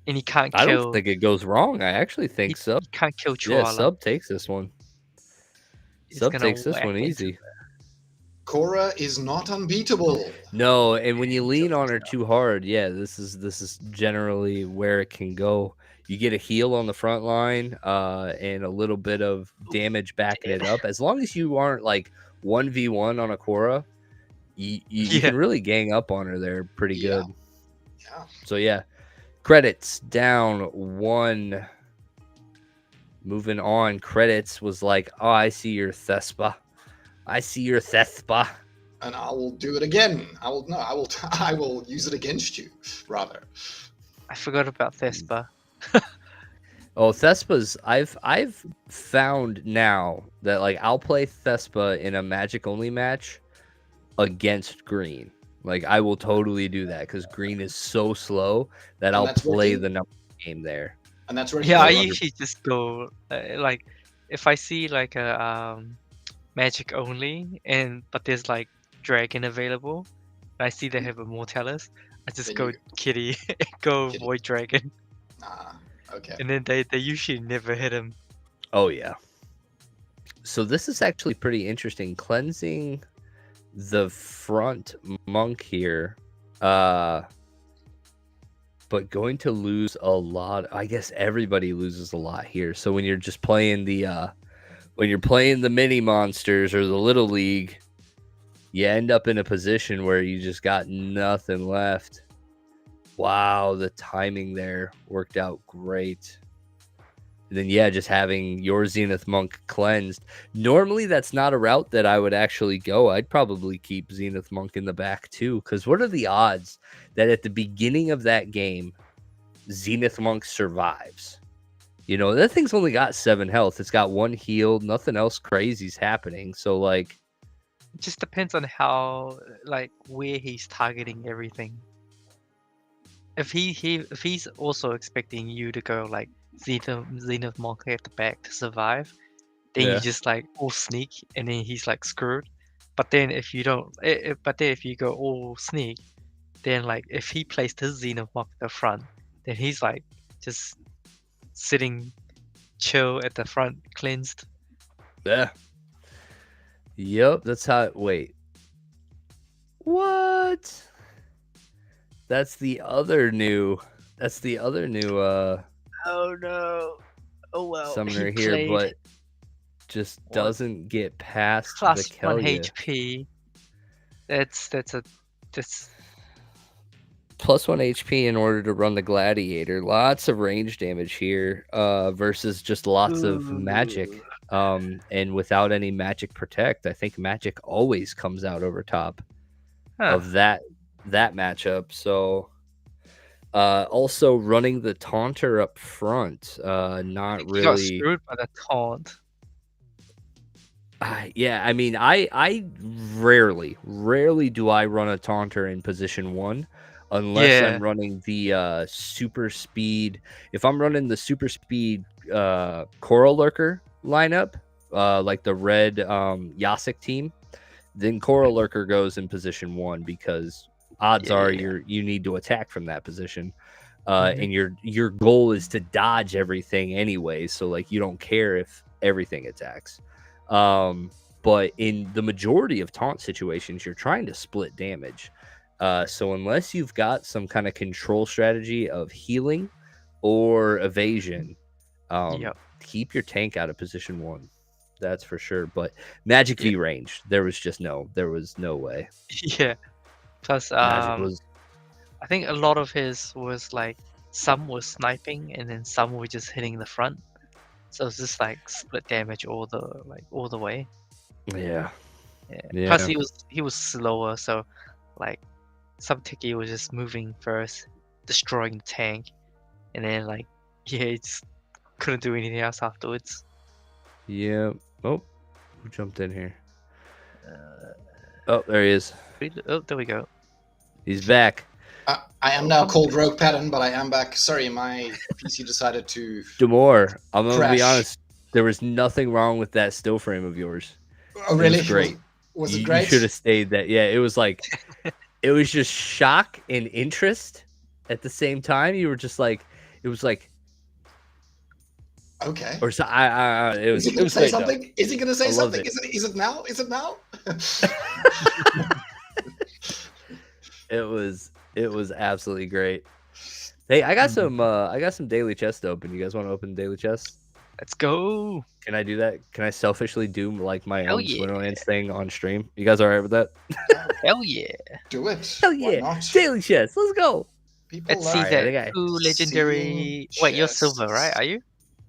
and he can't I don't kill. think it goes wrong. I actually think He can't kill Yeah, Chihuahua. Sub takes this one. He's Sub gonna takes this whack one into easy. Cora is not unbeatable. No, and when you lean on her too hard, yeah, this is generally where it can go. You get a heal on the front line, and a little bit of damage backing it up. As long as you aren't like 1v1 on a Cora, you Yeah. can really gang up on her there pretty Yeah. good. Yeah. So yeah, credits down 1. Moving on, credits was like, oh, I see your Thespa. I see your Thespa. And I will do it again. I will use it against you, rather. I forgot about Thespa. Oh, Thespa's I've found now that like I'll play Thespa in a magic only match against green. Like I will totally do that because green is so slow that And I'll that's play working? the number game there. And that's where Yeah, I Yeah. usually just go like if I see like a magic only but there's like dragon available, and I see they have a Mortalis, I just Then go you kitty and go Kitty. void dragon, okay. and then they usually never hit him. Oh yeah. So this is actually pretty interesting. Cleansing the front monk here, but going to lose a lot. I guess everybody loses a lot here. So when you're just playing the mini monsters or the little league, you end up in a position where you just got nothing left. Wow, the timing there worked out great. And then yeah, just having your Zenith Monk cleansed. Normally that's not a route that I would actually go. I'd probably keep Zenith Monk in the back too, because what are the odds that at the beginning of that game Zenith Monk survives? You know, that thing's only got 7 health. It's got 1 healed, nothing else crazy's happening. So like It just depends on how like where he's targeting everything. If he's also expecting you to go like Zenith Monk at the back to survive, then Yeah. you just like all sneak, and then he's like screwed. But then if you don't, but then if you go all sneak, then like if he placed his Zenith Monk at the front, then he's like just sitting chill at the front, cleansed. Yeah. Yep, that's how. Wait. What? That's the other new. Oh no! Oh well. Summoner he here, played but just What? doesn't get past the plus 1 Kelia. HP. That's Plus 1 HP in order to run the Gladiator. Lots of range damage here, versus just lots of magic. And without any magic protect, I think magic always comes out over top of that matchup. So also running the taunter up front, not He got really. screwed by the taunt. Yeah, I mean, I rarely do I run a taunter in position 1 unless Yeah. I'm running the super speed. If I'm running the super speed Coral Lurker lineup, like the red Yasik team, then Coral Lurker goes in position 1 because odds are you need to attack from that position. And your goal is to dodge everything anyway, so like you don't care if everything attacks. But in the majority of taunt situations, you're trying to split damage. So unless you've got some kind of control strategy of healing or evasion, keep your tank out of position 1. That's for sure. But Magic V range, there was no way. Yeah. Plus, Magic was. I think a lot of his was like some was sniping and then some were just hitting the front. So it's just like split damage all the way. Yeah. Plus he was slower, so like some Tiki was just moving first, destroying the tank, and then like he just couldn't do anything else afterwards. Yeah. Oh, who jumped in here? Oh, there he is. Oh, there we go. He's back. I am now called Roguepatton, but I am back. Sorry, my PC decided to Damour, I'm going to be crash. honest. There was nothing wrong with that still frame of yours. Oh, really? It was great. Was it You great? should have stayed that. Yeah, it was like, it was just shock and interest at the same time. You were just like, it was like, okay. or so it was. Is he going to say great, something? though. Is he going to say I something? loved Is it now? Is it now? It was absolutely great. Hey, I got some daily chest to open. You guys want to open daily chest? Let's go. Can I do that? Can I selfishly do like my Hell own yeah. Splinterlands thing on stream? You guys all right with that? Hell yeah. Do it. Hell Why yeah! not? Daily chest. Let's go. People Let's see like Alright, that okay. two legendary. Wait, you're silver, right? Are you?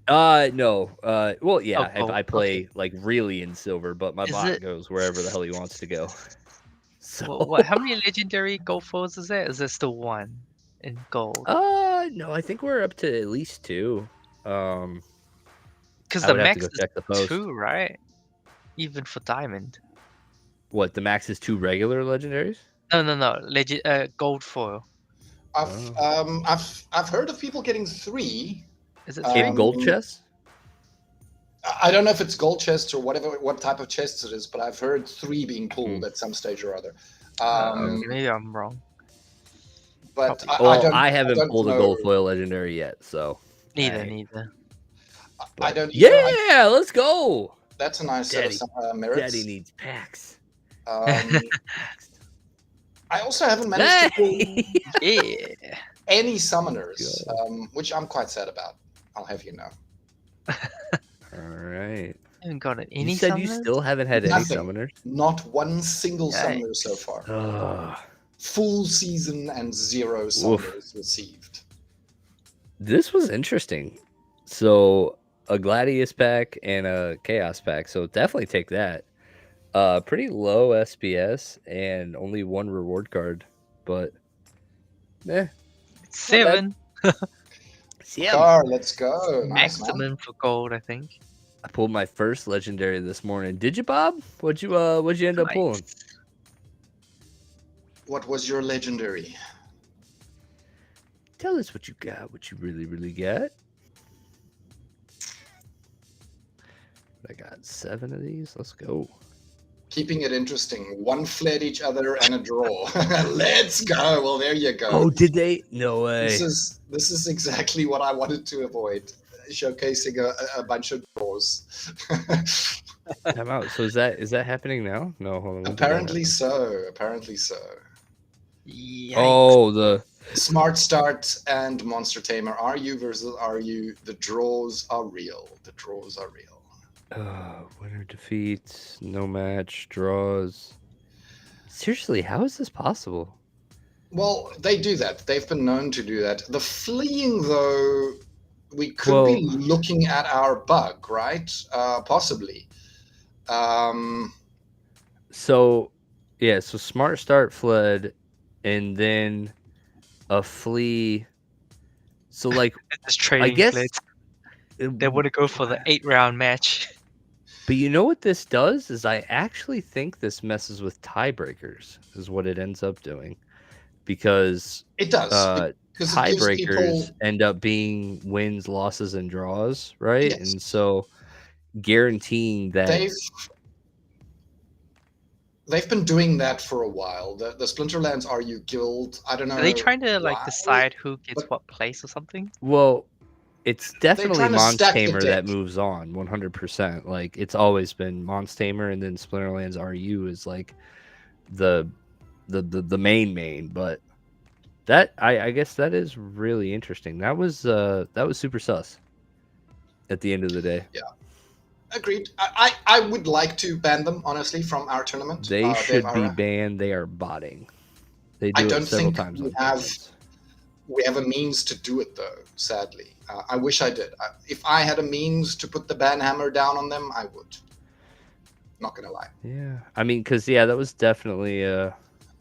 No. Well, yeah. Oh, I play like really in silver, but my Is bot it- goes wherever the hell he wants to go. So. What? How many legendary gold foils is there? Is there still one in gold? No. I think we're up to at least 2. Because I the would have to max go check the post. is 2, right? Even for diamond. What? The max is 2 regular legendaries? No. Gold foil. I've heard of people getting 3. Is it In 3? gold chests? I don't know if it's gold chests or what type of chests it is, but I've heard 3 being pulled at some stage or other. Okay, maybe I'm wrong. But I haven't don't pulled a know. gold foil legendary yet, so. Neither. I don't. Yeah, let's go. That's a nice Daddy. set of merits. Daddy needs packs. I also haven't managed to pull Yeah. any summoners, which I'm quite sad about. I'll have you know. All right. I haven't got any You said you summoners? still haven't had any Nothing. summoners? Not one single summoner so far. Ugh. Full season and 0 summoners received. This was interesting. So a Gladius pack and a Chaos pack. So definitely take that. Pretty low SPS and only 1 reward card, but 7. Let's go. Nice, Maximum man. for gold, I think. I pulled my first legendary this morning. Did you, Bob? What'd you end up pulling? What was your legendary? Tell us what you got. What you really got. I got 7 of these. Let's go. Keeping it interesting. 1 fled each other and a draw. Let's go. Well, there you go. Oh, did they? No way. This is exactly what I wanted to avoid. Showcasing a bunch of draws. I'm out. So is that happening now? No, hold on. Apparently so. Yikes. Oh, the Smart Start and Monster Tamer. Are you versus are you? The draws are real. winner defeats, no match, draws. Seriously, how is this possible? Well, they do that. They've been known to do that. The fleeing, though, we could be looking at our bug, right? Possibly. So Smart Start fled, and then a flee. So like, I guess they want to go for the 8-round match. But you know what this does is I actually think this messes with tiebreakers is what it ends up doing, because it does. Tiebreakers end up being wins, losses, and draws, right? Yes. And so guaranteeing that they've been doing that for a while. The Splinterlands RU Guild. I don't know. Are they trying to decide who gets what place or something? Well, it's definitely Monster Tamer that moves on 100%. Like it's always been Monster Tamer, and then Splinterlands RU is like the main. But that I guess that is really interesting. That was super sus. At the end of the day. Yeah. Agreed. I would like to ban them, honestly, from our tournament. They should be banned. They are botting. They do it several times. We have a means to do it, though, sadly. I wish I did. If I had a means to put the ban hammer down on them, I would. Not going to lie. Yeah. I mean, because, that was definitely...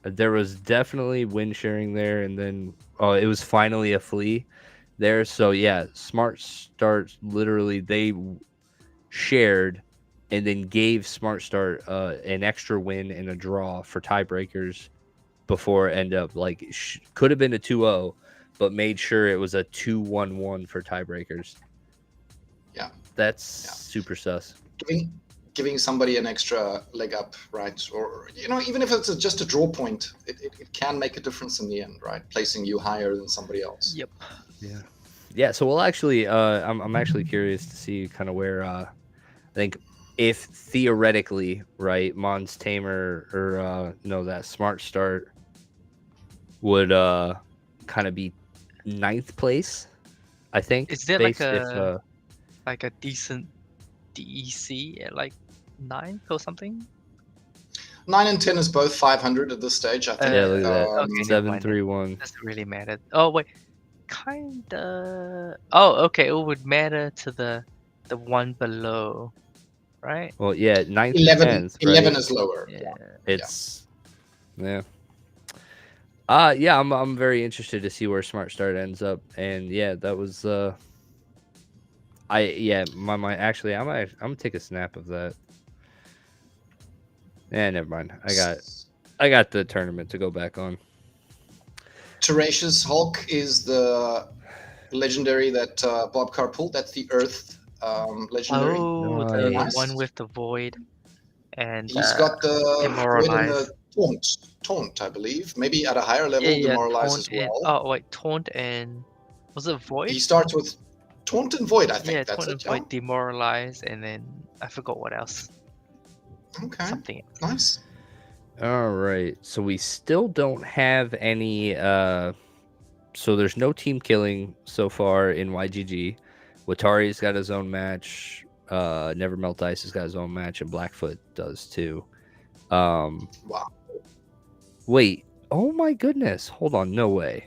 there was definitely win sharing there, and then it was finally a flee there. So, Smart Starts, literally, shared, and then gave Smart Start an extra win and a draw for tiebreakers before it ended up like could have been a 2-0, but made sure it was a 2-1-1 for tiebreakers. Yeah, that's super sus. Giving somebody an extra leg up, right? Or even if it's just a draw point, it can make a difference in the end, right? Placing you higher than somebody else. Yep. Yeah. So we'll actually, I'm actually curious to see kind of where I think if theoretically, right, Mons Tamer or that Smart Start would kind of be 9th place. I think. Is there like a decent DEC at like 9 or something? 9 and 10 is both 500 at this stage, I think. Yeah, look at that. Okay, 7-3-1. Doesn't really matter. Oh wait, kinda. Oh, okay. It would matter to the one below, right? Well, yeah, 9th, 11, 10th, 11 right? is lower. Yeah. It's yeah. I'm very interested to see where Smart Start ends up, and yeah, that was actually I'm gonna take a snap of that. Never mind. I got the tournament to go back on. Teresa's Hulk is the legendary that Bob Carr pulled. That's the Earth legendary. Oh, Nice. the one with the void, and he's got the void and demoralize. the taunt, I believe. Maybe at a higher level, demoralize as well. Oh wait, taunt and was it void? He starts with taunt and void, I think. Yeah, that's taunt and it. void, demoralize, and then I forgot what else. Okay, Something else. nice. All right, so we still don't have any. So there's no team killing so far in YGG. Watari's got his own match. Never Melt Ice has got his own match, and Blackfoot does too. Wow. Wait. Oh my goodness. Hold on. No way.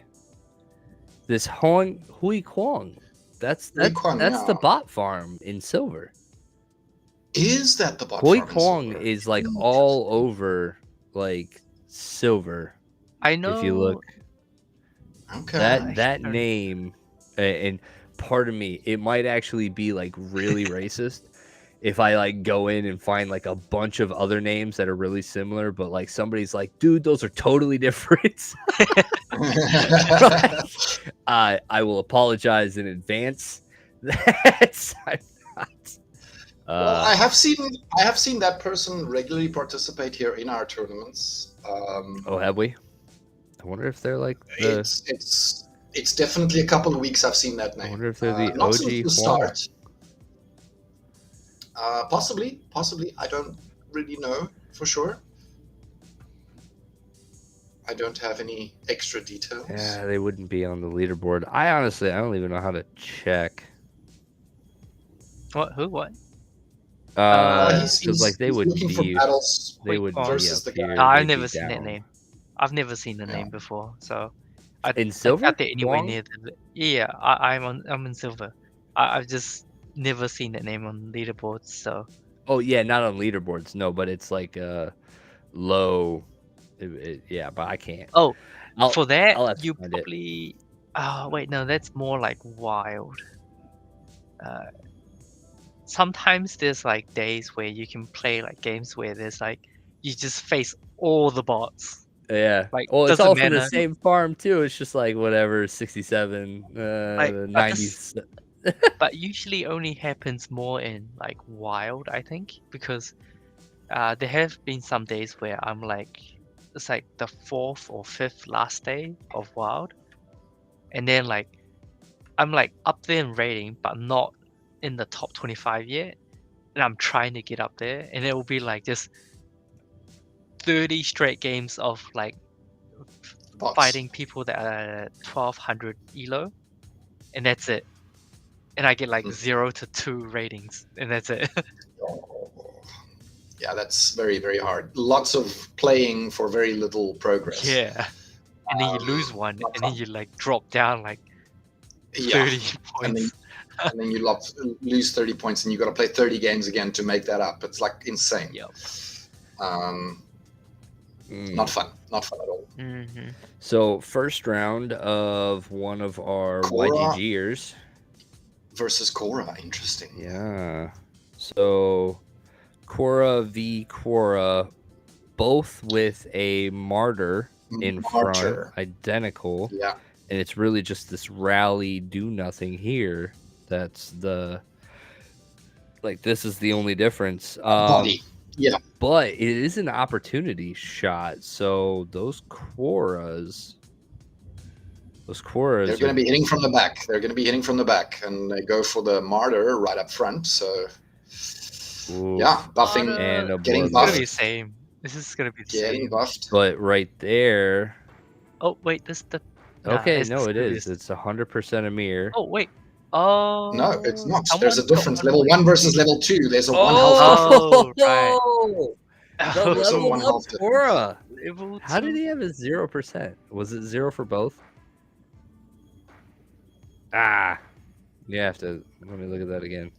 This Hui Kwong. That's the bot farm in silver. Is that the bot Hui farm in Kwong silver? is like all over like silver. I know. If you look. Okay. That name, and pardon me, it might actually be like really racist if I like go in and find like a bunch of other names that are really similar, but like somebody's like, dude, those are totally different. I will apologize in advance. That's I'm not. Well, I have seen that person regularly participate here in our tournaments. Oh, have we? I wonder if they're like it's definitely a couple of weeks I've seen that name. I wonder if they're the not OG since the start. Possibly. I don't really know for sure. I don't have any extra details. Yeah, they wouldn't be on the leaderboard. I don't even know how to check. What? Who? What? Because like they wouldn't looking for be. battles They would be versus up the guy. here. No, I've they'd be never seen that down. name. I've never seen the name before, so In silver? I doubt they're anywhere Kwong? near the. Yeah, I'm in silver. I've just never seen that name on leaderboards, so. Oh yeah, not on leaderboards. No, but it's like low. Yeah, but I can't. Oh, I'll for that have to you find it. probably. Oh wait, no, that's more like wild. Sometimes there's like days where you can play like games where there's like you just face all the bots. Yeah. Like, Well, it's doesn't all from the matter. same farm too. It's just like whatever, 67, Like, 90. But usually only happens more in like wild, I think, because there have been some days where I'm like, it's like the 4th or 5th last day of wild, and then like I'm like up there in rating, but not in the top 25 yet, and I'm trying to get up there, and it will be like just 30 straight games of like Bots. fighting people that are 1200 elo, and that's it. And I get like 0 to 2 ratings, and that's it. Yeah, that's very, very hard. Lots of playing for very little progress. Yeah. And then you lose one, and then you like drop down like 30 And points. then you lose 30 points, and you got to play 30 games again to make that up. It's like insane. Yep. Not fun at all. Mm-hmm. So first round of one of our Korra YGGers versus Korra, interesting. Yeah. So Quora v Quora, both with a martyr in front, identical. Yeah. And it's really just this rally do nothing here. That's the, like, this is the only difference. Body. Yeah. But it is an opportunity shot. So those Quoras, they're going to be hitting from the back. They're going to be hitting from the back, and they go for the martyr right up front. So, yeah, buffing and getting It's buffed. gonna be the same. This is gonna be the Getting same. buffed. But right there. Oh wait, this the. Okay, it's no, it excluded. is. It's 100% a mirror. Oh wait. Oh. No, it's not. someone There's a got difference. one Level with- 1 versus level 2. There's a 1 health Oh, right. The There's a level 1 up health difference. Quora. Level How did two. he have a 0%? Was it 0 for both? Ah, you have to. Let me look at that again.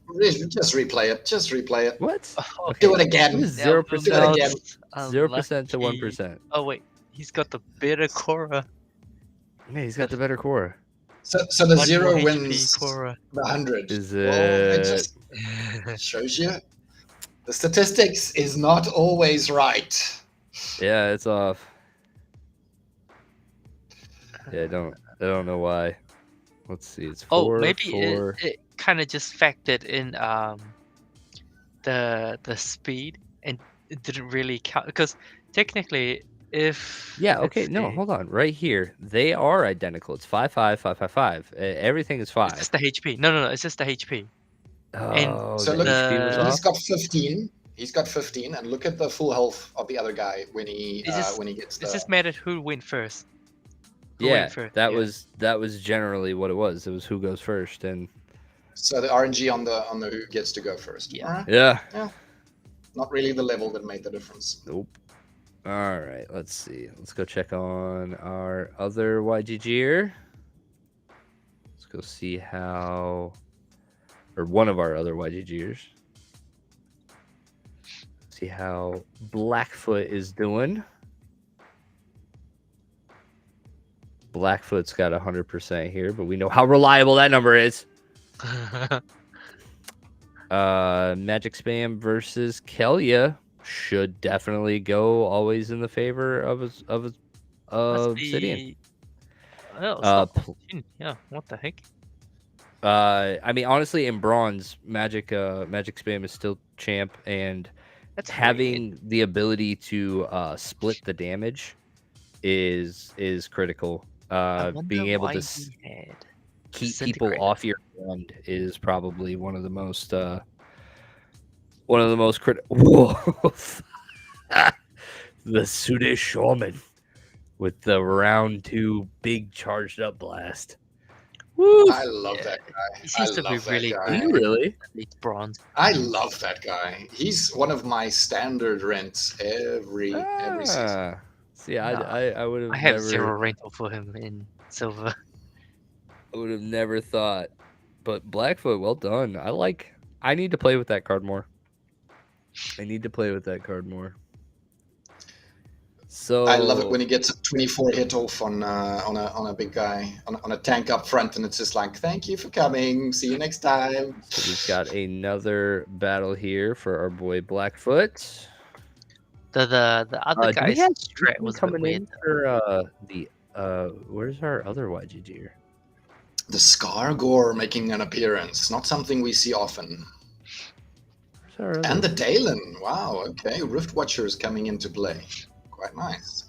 Just replay it. Just replay it. What? Oh, Do it again. It was yeah, 0%. Do it again. 0% to unlucky. 1%. Oh wait, he's got the better Quora. Yeah, he's got the better Quora. So the Much 0 more HP wins Quora. the 100. Is Well, it it? just shows you the statistics is not always right. Yeah, it's off. Yeah, I don't know why. Let's see. It's 4. Oh, maybe 4. it kind of just factored in the speed, and it didn't really count because technically if Yeah, let's okay, no, see, hold on. Right here, they are identical. It's 5, 5, 5, 5, 5. Everything is 5. it's just the HP. No, it's just the HP. Oh, So the look, HP was he's off? got 15. He's got 15, and look at the full health of the other guy when he gets the. It's just mattered who went first. Who Yeah, went first, that yeah. was generally what it was. It was who goes first, and So the RNG on the who gets to go first. Yeah. All right. yeah. Not really the level that made the difference. Nope. All right, let's see. Let's go check on our other YGGer. Let's go see how, or one of our other YGGers. See how Blackfoot is doing. Blackfoot's got 100% here, but we know how reliable that number is. Magic Spam versus Kelia should definitely go always in the favor of Obsidian. Well, it's not pl- 14. Yeah, what the heck? I mean, honestly, in bronze, Magic Spam is still champ, and That's having the ability to split the damage is critical. Being able to keep people off your ground is probably one of the most critical. The Sude Shaman with the round 2 big charged up blast. Woo! I love that guy. He seems to be really guy. good. Really? It's bronze. I love that guy. He's one of my standard rents every season. Ah, see, No, I would have I have never, 0 rental for him in silver. I would have never thought. But Blackfoot, well done. I need to play with that card more. So I love it when he gets a 24 hit off on a big guy on a tank up front, and it's just like, thank you for coming. See you next time. So we've got another battle here for our boy Blackfoot. The other Do we guy's have strat anything was a bit coming weird. in for where's our other YGG? The Scargore making an appearance, not something we see often. Where's our And other? the Dalen, wow, okay. Rift Watchers coming into play. Quite nice.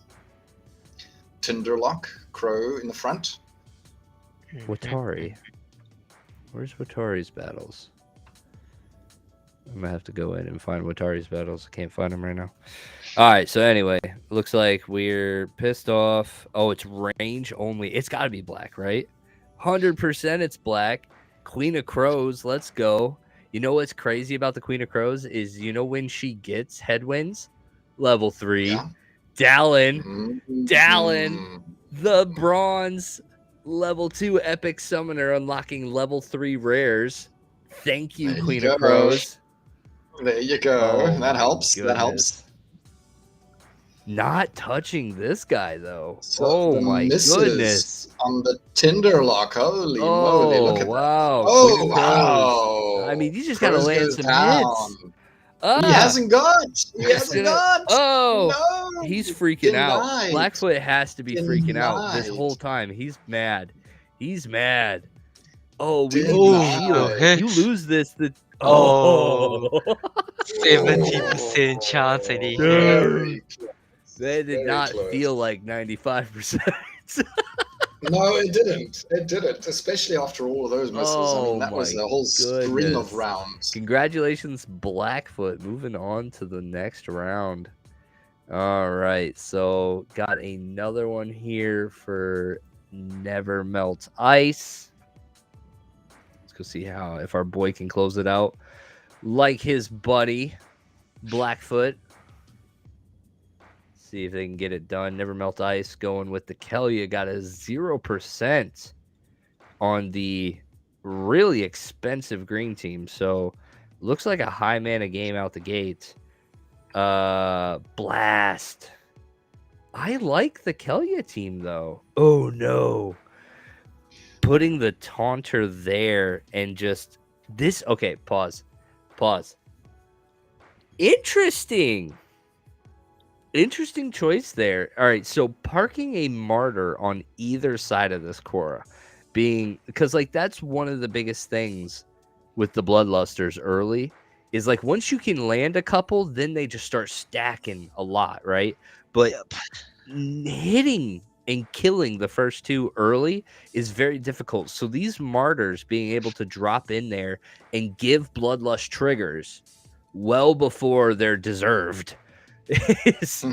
Tinderlock, Crow in the front. Watari. Where's Watari's battles? I'm gonna have to go in and find Watari's battles. I can't find them right now. All right, so anyway, looks like we're pissed off. Oh, it's range only. It's got to be black, right? 100% it's black. Queen of Crows, let's go. You know what's crazy about the Queen of Crows is, you know, when she gets headwinds, level 3. Yeah. Dallin, Mm. the bronze level 2 epic summoner, unlocking level 3 rares. Thank you, There you Queen go. of Crows. There you go. Oh That my helps. That helps. goodness. Not touching this guy though. So Oh the my misses goodness. on the Tinderlock. Holy moly, look at that. wow. Oh, Queen of Crows. wow. I mean, you just gotta Crows land goes some down. hits. He hasn't got. He He's hasn't gonna- got. Oh, No. he's freaking out. Denied. Blackfoot has to be freaking out this Denied. whole time. He's mad. He's mad. Oh, we need Denied. to shield. Hits. You lose this. Oh. Oh. 70% chance and he Very close. That did Very not close. feel like 95%. No, it didn't. It didn't, especially after all of those misses. I mean, that was my a whole string goodness. of rounds. Congratulations, Blackfoot. Moving on to the next round. All right, so got another one here for Never Melt Ice. Let's go see if our boy can close it out like his buddy Blackfoot. See if they can get it done. Never Melt Ice going with the Kelia. Got a 0% on the really expensive green team. So looks like a high mana game out the gate. Blast. I like the Kelia team though. Oh no. Putting the Taunter there and just this. Okay, pause. Interesting choice there. All right, so parking a Martyr on either side of this Korra, being because like that's one of the biggest things with the Bloodlusters early is like once you can land a couple, then they just start stacking a lot, right? But hitting and killing the first two early is very difficult. So these Martyrs being able to drop in there and give Bloodlust triggers well before they're deserved is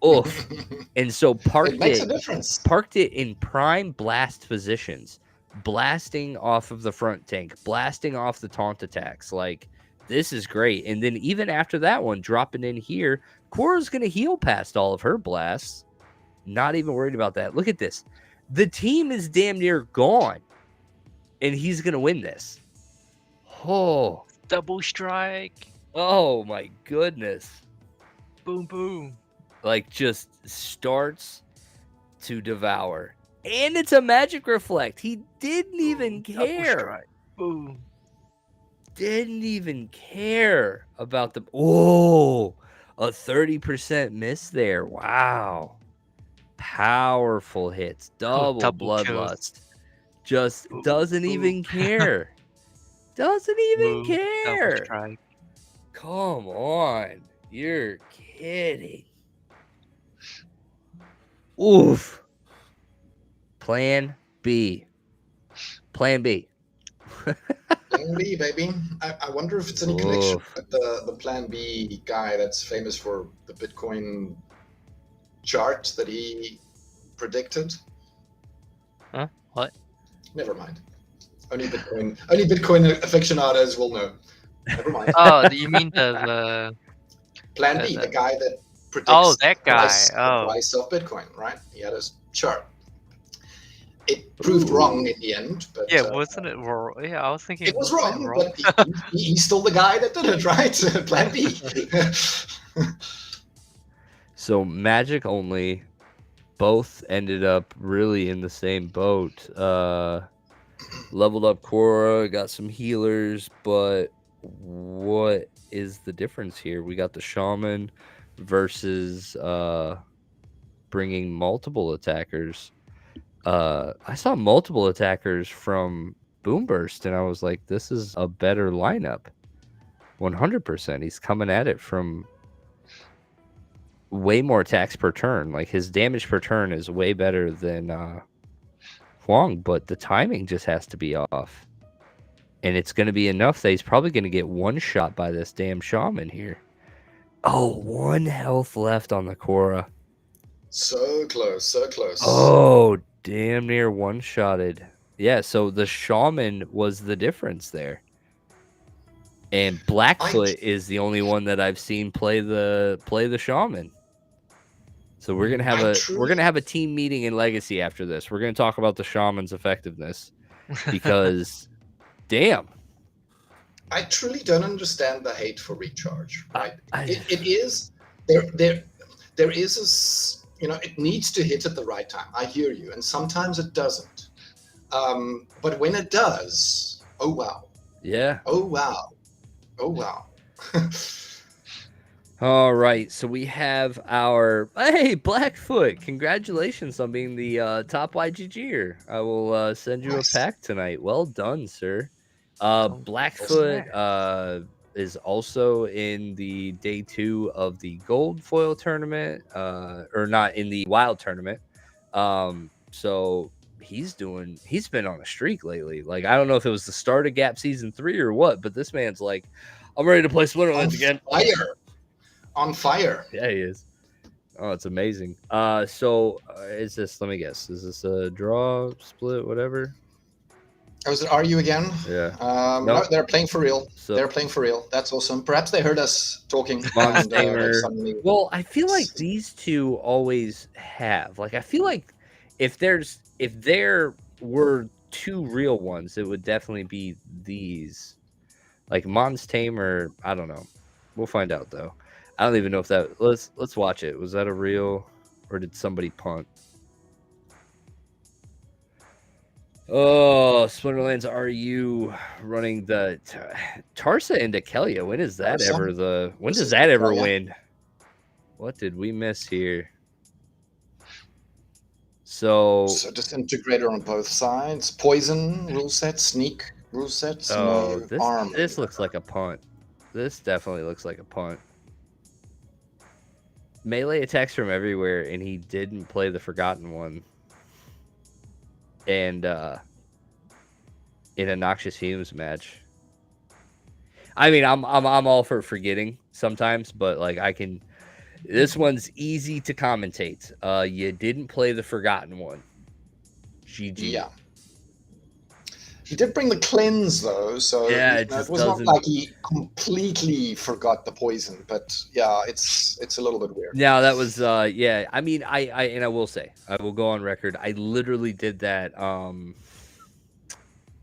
oof. And so It makes a difference. Parked it in prime blast positions, blasting off of the front tank, blasting off the taunt attacks. Like this is great. And then even after that one, dropping in here, Korra's gonna heal past all of her blasts. Not even worried about that. Look at this. The team is damn near gone, and he's gonna win this. Oh, double strike. Oh my goodness. Boom, boom. Like just starts to devour. And it's a magic reflect. He didn't even care. Boom. Didn't even care about the... Oh, a 30% miss there. Wow. Powerful hits. Double bloodlust. Just doesn't even care. Doesn't even care. Come on. You're kidding. Oof. Plan B. Plan B. Plan B, baby. I wonder if it's any connection with the Plan B guy that's famous for the Bitcoin chart that he predicted. Huh? What? Never mind. Only Bitcoin aficionados will know. Never mind. Oh, you mean the Plan B, the guy that predicts that guy. The price of Bitcoin, right? He had a chart. It proved wrong in the end, but wasn't it wrong? Yeah, I was thinking it was wrong, but he's still the guy that did it, right? Plan B. So Magic only, both ended up really in the same boat. Leveled up Korra, got some healers, but what is the difference here? We got the Shaman versus bringing multiple attackers. I saw multiple attackers from Boomburst, and I was like, this is a better lineup. 100%. He's coming at it from way more attacks per turn. Like, his damage per turn is way better than Huang, but the timing just has to be off. And it's going to be enough that he's probably going to get one shot by this damn Shaman here. Oh, 1 health left on the Korra. So close, so close. Oh, damn near one-shotted. Yeah, so the Shaman was the difference there. And Blackfoot is the only one that I've seen play the Shaman. So we're gonna have a team meeting in Legacy after this. We're gonna talk about the Shaman's effectiveness because, damn. I truly don't understand the hate for recharge. Right? It is there is a. It needs to hit at the right time. I hear you. And sometimes it doesn't. But when it does, oh, wow. Yeah. Oh wow. Oh wow. All right, so we have our Blackfoot. Congratulations on being the top YGGer. I will send you Nice. a pack tonight. Well done, sir. Blackfoot is also in the day 2 of the gold foil tournament, or not in the wild tournament. So he's been on a streak lately. Like, I don't know if it was the start of Gap season 3 or what, but this man's like, I'm ready to play Splinterlands again. On fire. Yeah, he is. Oh, it's amazing. So is this? Let me guess. Is this a draw, split, whatever? Oh, is it Are You again? Yeah. No, Nope. they're playing for real. So They're playing for real. That's awesome. Perhaps they heard us talking. Damour. Suddenly... Well, I feel like these two always have. Like, I feel like if there were 2 real ones, it would definitely be these. Like Mons Tamer, I don't know. We'll find out though. I don't even know if that. Let's watch it. Was that a real, or did somebody punt? Oh, Splinterlands, are you running the Tarsa into Kelia? When is that Tarsa? ever when does that ever win? What did we miss here? So Disintegrator on both sides. Poison rule set, sneak rule sets. Oh, no arm. This looks like a punt. This definitely looks like a punt. Melee attacks from everywhere, and he didn't play the Forgotten one. And in a Noxious Fumes match. I mean, I'm all for forgetting sometimes, but like I can. This one's easy to commentate. You didn't play the Forgotten one. GG. Yeah. He did bring the cleanse though, so yeah, it was not like he completely forgot the poison, but yeah, it's a little bit weird. Yeah, that was yeah. I mean, I will say, I will go on record. I literally did that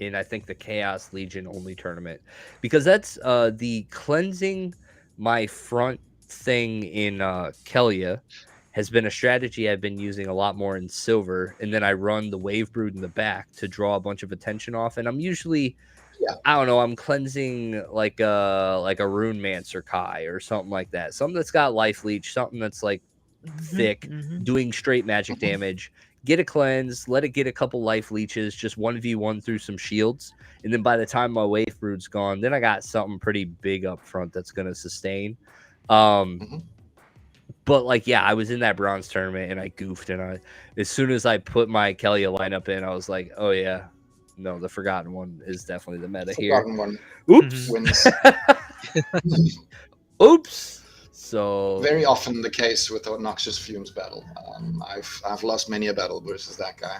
in I think the Chaos Legion only tournament, because that's the cleansing my front thing in Kelia has been a strategy I've been using a lot more in Silver, and then I run the Wave Brood in the back to draw a bunch of attention off, and I'm usually, I don't know, I'm cleansing like a Rune Mancer Kai or something like that, something that's got Life Leech, something that's like thick, doing straight magic damage. Get a cleanse, let it get a couple Life Leeches, just 1v1 through some shields, and then by the time my Wave Brood's gone, then I got something pretty big up front that's gonna sustain. But like, yeah, I was in that bronze tournament and I goofed, and as soon as I put my Kelia lineup in, I was like, oh yeah, no, the Forgotten one is definitely the meta here. One. Oops. Wins. Oops. So very often the case with the Noxious Fumes battle. I've lost many a battle versus that guy.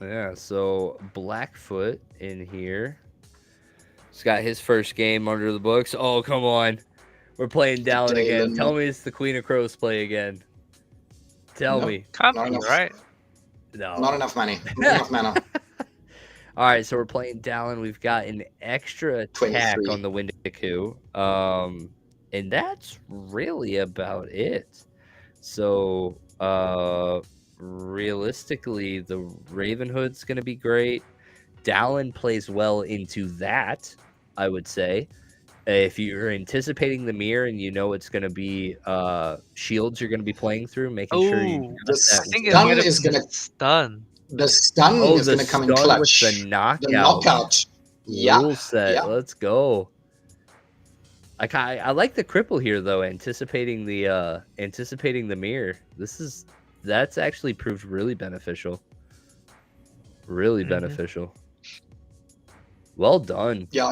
Yeah, so Blackfoot in here. He's got his first game under the books. Oh, come on. We're playing Dallin again. Tell me it's the Queen of Crows play again. Tell me. Can't be, right? No. Not enough money. Not enough mana. All right, so we're playing Dallin. We've got an extra attack 23 on the Windiku. And that's really about it. So, realistically, the Ravenhood's going to be great. Dallin plays well into that, I would say. If you're anticipating the mirror and you know it's going to be shields you're going to be playing through, making sure you... The stun is going to... Stun. The stun is going to come in clutch. With the knockout. The knockout. Yeah. Rule set. Yeah. Let's go. I like the cripple here though, anticipating the mirror. That's actually proved really beneficial. Really beneficial. Well done. Yeah.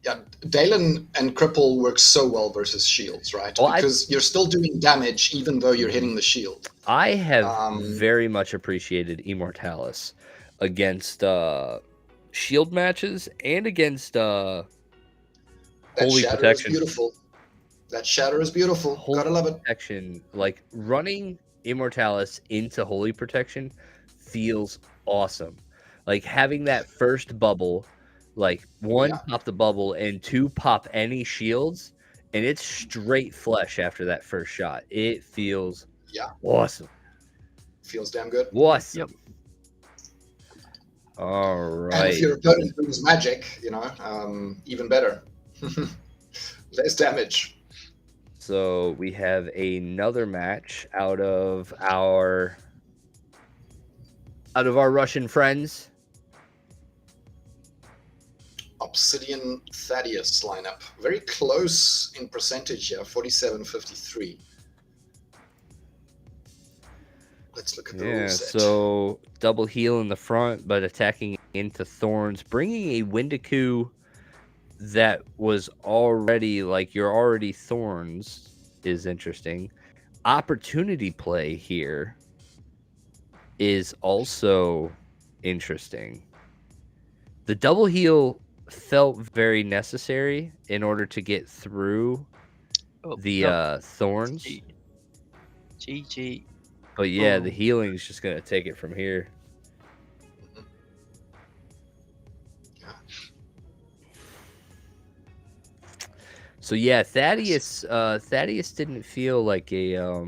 Yeah, Dalen and Cripple work so well versus shields, right? Well, because you're still doing damage even though you're hitting the shield. I have very much appreciated Immortalis against shield matches and against Holy Protection. Is beautiful. That shatter is beautiful. Holy Gotta love it. Protection, like running Immortalis into Holy Protection feels awesome. Like having that first bubble. Like, 1, pop the bubble, and 2, pop any shields, and it's straight flesh after that first shot. It feels awesome. Feels damn good. Awesome. All right. And if your opponent brings magic, even better. Less damage. So we have another match out of our Russian friends. Obsidian Thaddeus lineup. Very close in percentage here, 47-53. Let's look at the rule set. So double heal in the front, but attacking into thorns, bringing a Windiku that was already you're already thorns is interesting. Opportunity play here is also interesting. The double heal felt very necessary in order to get through the thorns. GG. But yeah, the healing is just gonna take it from here. So yeah, Thaddeus didn't feel like a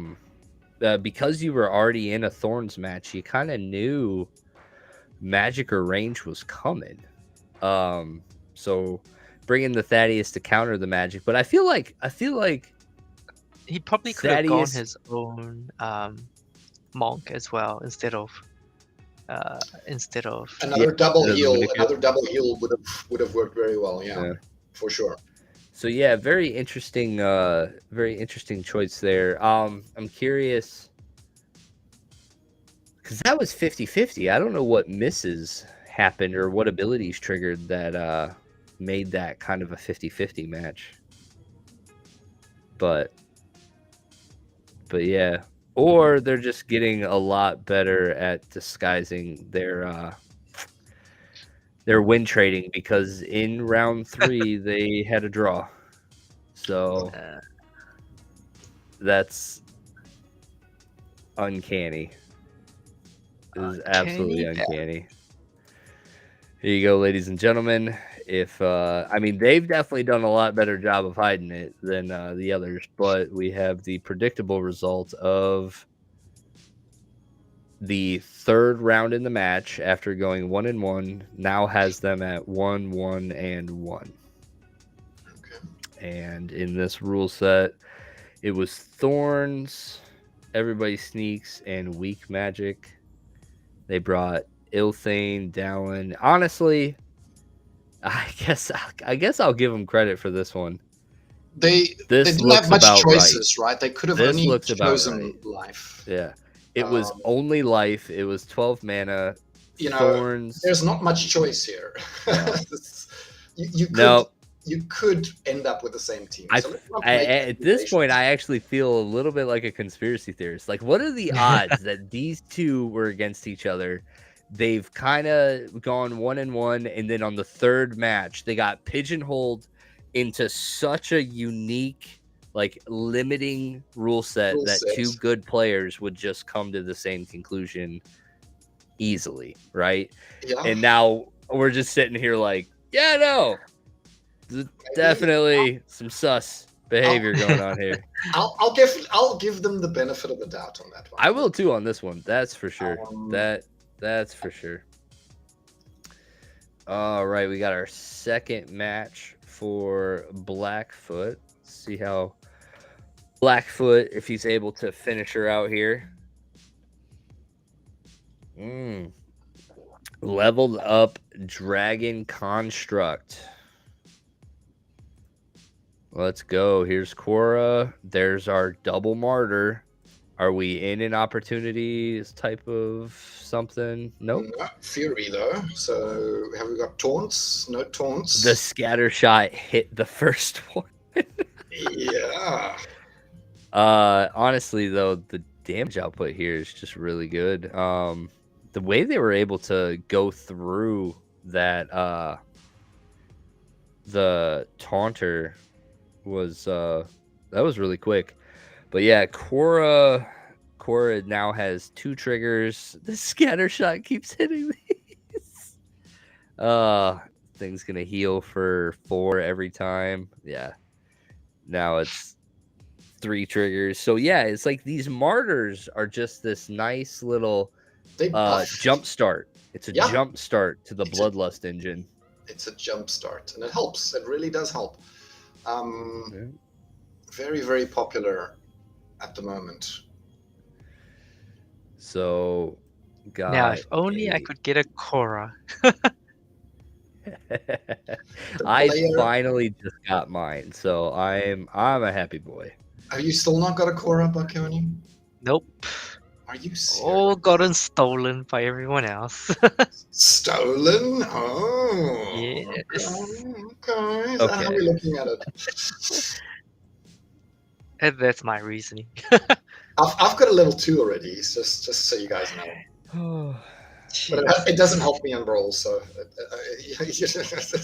because you were already in a Thorns match, you kind of knew magic or range was coming. So bringing the Thaddeus to counter the magic, but I feel like he probably could have gone his own monk as well instead of another double heal. Another double heal would have worked very well. Yeah, for sure. So yeah, very interesting choice there. I'm curious because that was 50-50. I don't know what misses happened or what abilities triggered that made that kind of a 50-50 match. But yeah, or they're just getting a lot better at disguising their win trading, because in round 3 they had a draw. So that's uncanny. It is absolutely uncanny. Here you go, ladies and gentlemen. If they've definitely done a lot better job of hiding it than the others, but we have the predictable result of the third round in the match after going 1-1, now has them at 1-1-1. And in this rule set, it was Thorns, Everybody Sneaks, and Weak Magic. They brought Ilthane, Dallin. Honestly, I guess I'll give them credit for this one. They didn't have much choices, right? They could have only chosen life. Yeah. It was only life. It was 12 mana. Thorns. There's not much choice here. No. You could end up with the same team. At this point, I actually feel a little bit like a conspiracy theorist. Like, what are the odds that these two were against each other? They've kind of gone 1-1, and then on the third match, they got pigeonholed into such a unique, limiting rule set that two good players would just come to the same conclusion easily, right? Yeah. And now we're just sitting here definitely some sus behavior going on here. I'll give them the benefit of the doubt on that one. I will too on this one. That's for sure. That's for sure. All right, we got our second match for Blackfoot. Let's see how Blackfoot, if he's able to finish her out here. Leveled up Dragon Construct. Let's go. Here's Quora. There's our double martyr. Are we in an opportunities type of something? Nope. Not Fury, though. So have we got taunts? No taunts. The scatter shot hit the first one. Yeah. Honestly, though, the damage output here is just really good. The way they were able to go through that, the taunter was that was really quick. But yeah, Quora now has 2 triggers. The scatter shot keeps hitting these. Thing's gonna heal for 4 every time. Yeah. Now it's 3 triggers. So yeah, it's like these martyrs are just this nice little jump start. It's a Yeah. jump start to the It's a- Bloodlust engine. It's a jump start, and it helps. It really does help. Very, very popular at the moment. So, Now, if only I could get a Korra. I player- finally just got mine, so I'm a happy boy. Have you still not got a Korra, Bakoni? Nope. Are you serious? All gotten stolen by everyone else. Stolen? Oh. Yes. Okay. Is that how we're looking at it? And that's my reasoning. I've got a level 2 already, just so you guys know. But it doesn't help me on Brawl, so...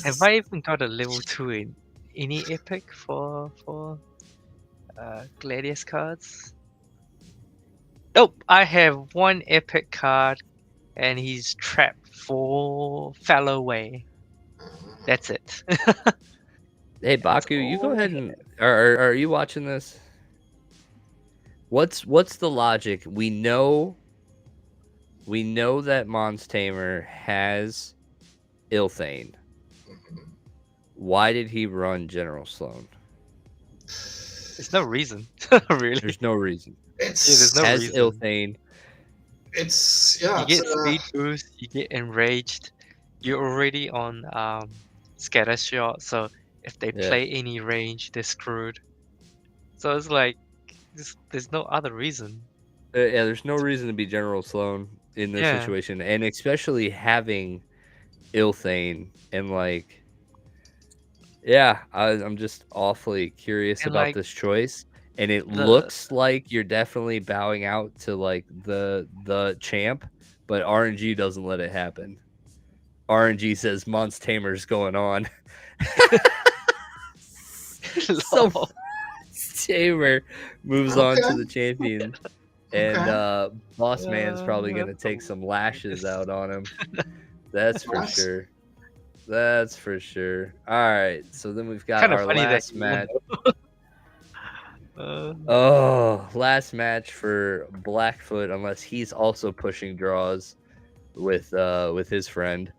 Have I even got a level 2 in any epic for Gladius cards? Nope, I have one epic card and he's trapped 4 fell away. That's it. Hey Baku, you go ahead and are you watching this? What's the logic? We know that Mons Tamer has Ilthane. Why did he run General Sloan? There's no reason, really. There's no reason. It's no has reason. Ilthane. It's You get speed boost, you get enraged. You're already on scatter shot, so if they play any range, they're screwed. So it's like there's no other reason. Yeah, there's no reason to be General Sloan in this situation, and especially having Ilthane and like, I'm just awfully curious And, about like, this choice, and it looks like you're definitely bowing out to like the champ, but RNG doesn't let it happen. RNG says Mons Tamer's going on. So Tamer moves on to the champion, and Boss Man's probably gonna take some lashes out on him. That's for sure. That's for sure. All right, so then we've got our last match. Last match for Blackfoot, unless he's also pushing draws with his friend.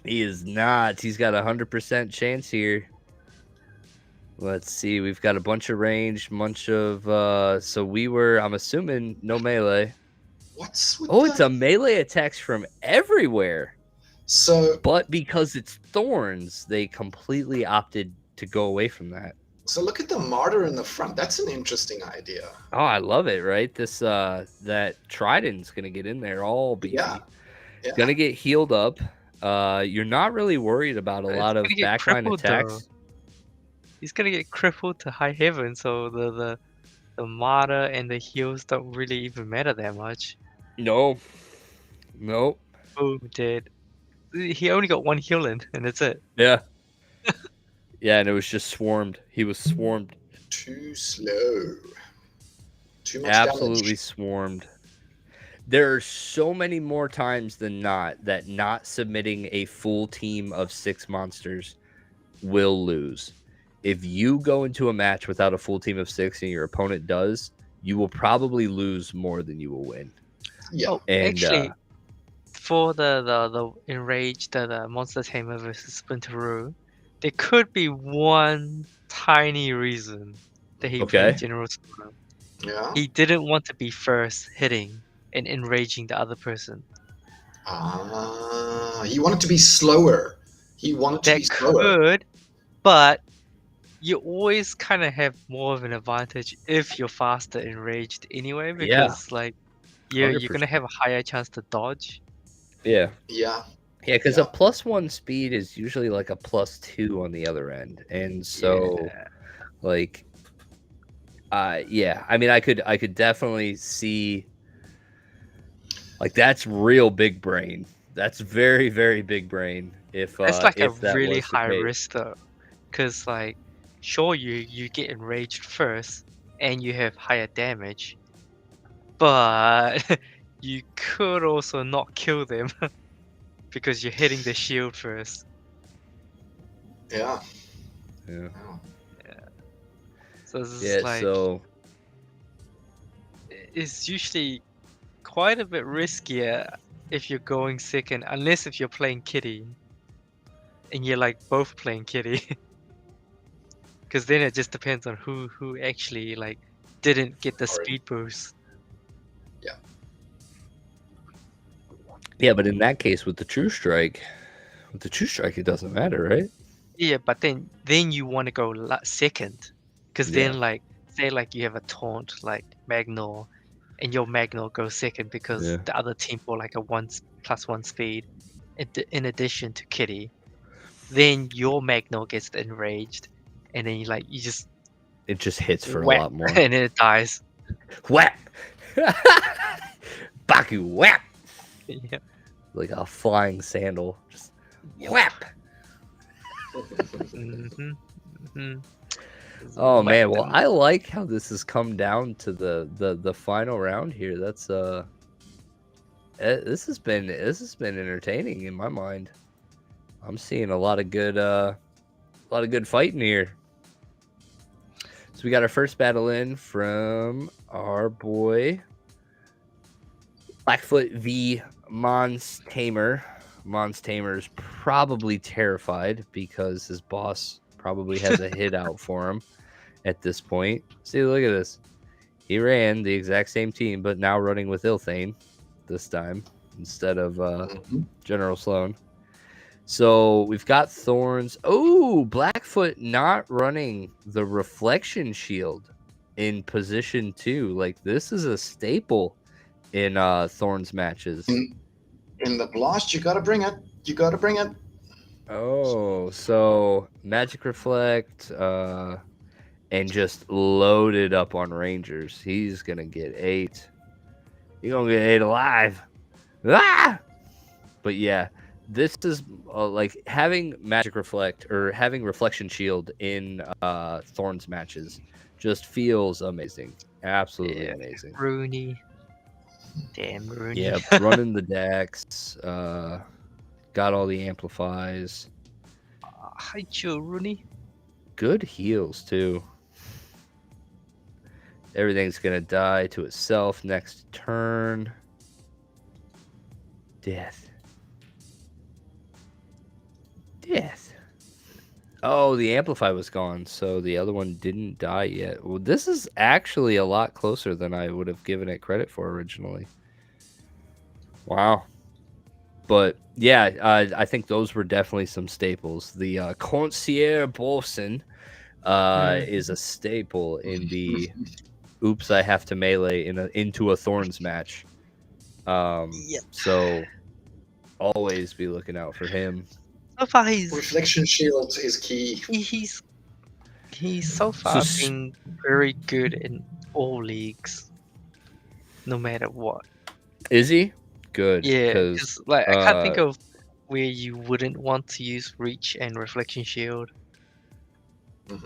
He is not. He's got 100% chance here. Let's see. We've got a bunch of range, bunch of so I'm assuming no melee. What's with it's a melee attacks from everywhere. So, but because it's thorns, they completely opted to go away from that. So look at the martyr in the front. That's an interesting idea. Oh, I love it, right? This that trident's gonna get in there all beefy. Yeah. Gonna get healed up. You're not really worried about a lot of backline attacks. Though. He's gonna get crippled to high heaven, so the martyr and the heals don't really even matter that much. No. Nope. Boom, dead. He only got one heal in, and that's it. Yeah. Yeah, and it was just swarmed. He was swarmed. Too slow. Too much Absolutely damage. Swarmed. There are so many more times than not that not submitting a full team of 6 monsters will lose. If you go into a match without a full team of 6 and your opponent does, you will probably lose more than you will win. Yeah. Oh, and, actually, for the enraged the monster tamer versus Splinterverse, there could be one tiny reason that he played General Sloan. Yeah. He didn't want to be first hitting and enraging the other person. He wanted to be slower. He wanted to be slower. Could, but you always kind of have more of an advantage if you're faster enraged anyway, because like you're gonna have a higher chance to dodge. Yeah, because a +1 speed is usually like a +2 on the other end, and so like I mean, I could definitely see, like, that's real big brain. That's very, very big brain. If it's like if a really high risk though, because like, sure, you get enraged first and you have higher damage, but you could also not kill them because you're hitting the shield first. Yeah. So it's like, it's usually quite a bit riskier if you're going second, unless if you're playing Kitty, and you're like both playing Kitty, because then it just depends on who actually like didn't get the speed boost. Yeah, but in that case, with the True Strike, it doesn't matter, right? Yeah, but then you want to go second, because Yeah. then like say like you have a taunt like Magnor, and your Magnor goes second because Yeah. the other team for like a +1 speed, in addition to Kitty. Then your Magnor gets enraged, and then you just It just hits for whack, a lot more. and then it dies. Whap! Baku whap! Yeah. Like a flying sandal. Just whap! Oh man, well I like how this has come down to the final round here. That's this has been entertaining in my mind. I'm seeing a lot of good fighting here. So we got our first battle in from our boy Blackfoot v Mons Tamer. Mons Tamer's probably terrified because his boss probably has a hit out for him at this point. See, look at this. He ran the exact same team, but now running with Ilthane this time instead of General Sloan. So we've got Thorns. Oh, Blackfoot not running the reflection shield in position 2. Like, this is a staple in Thorns matches. In the blast, you gotta bring it. You gotta bring it. Oh, so Magic Reflect and just loaded up on Rangers. He's gonna get 8. He's gonna get 8 alive. Ah! But yeah, this is like having Magic Reflect or having Reflection Shield in Thorns matches just feels amazing. Absolutely amazing. Rooney. Damn Rooney. Yeah, running the decks. Got all the amplifies. Hi, Joe Rooney. Good heals too. Everything's gonna die to itself next turn. Death. Oh, the amplify was gone, so the other one didn't die yet. Well, this is actually a lot closer than I would have given it credit for originally. Wow. But yeah, I think those were definitely some staples. The Concierge Bolson is a staple in the oops, I have to melee into a Thorns match. So always be looking out for him. So far, he's Reflection Shield is key. He's so far been very good in all leagues, no matter what. Is he? Good. Yeah, because like I can't think of where you wouldn't want to use Reach and Reflection Shield.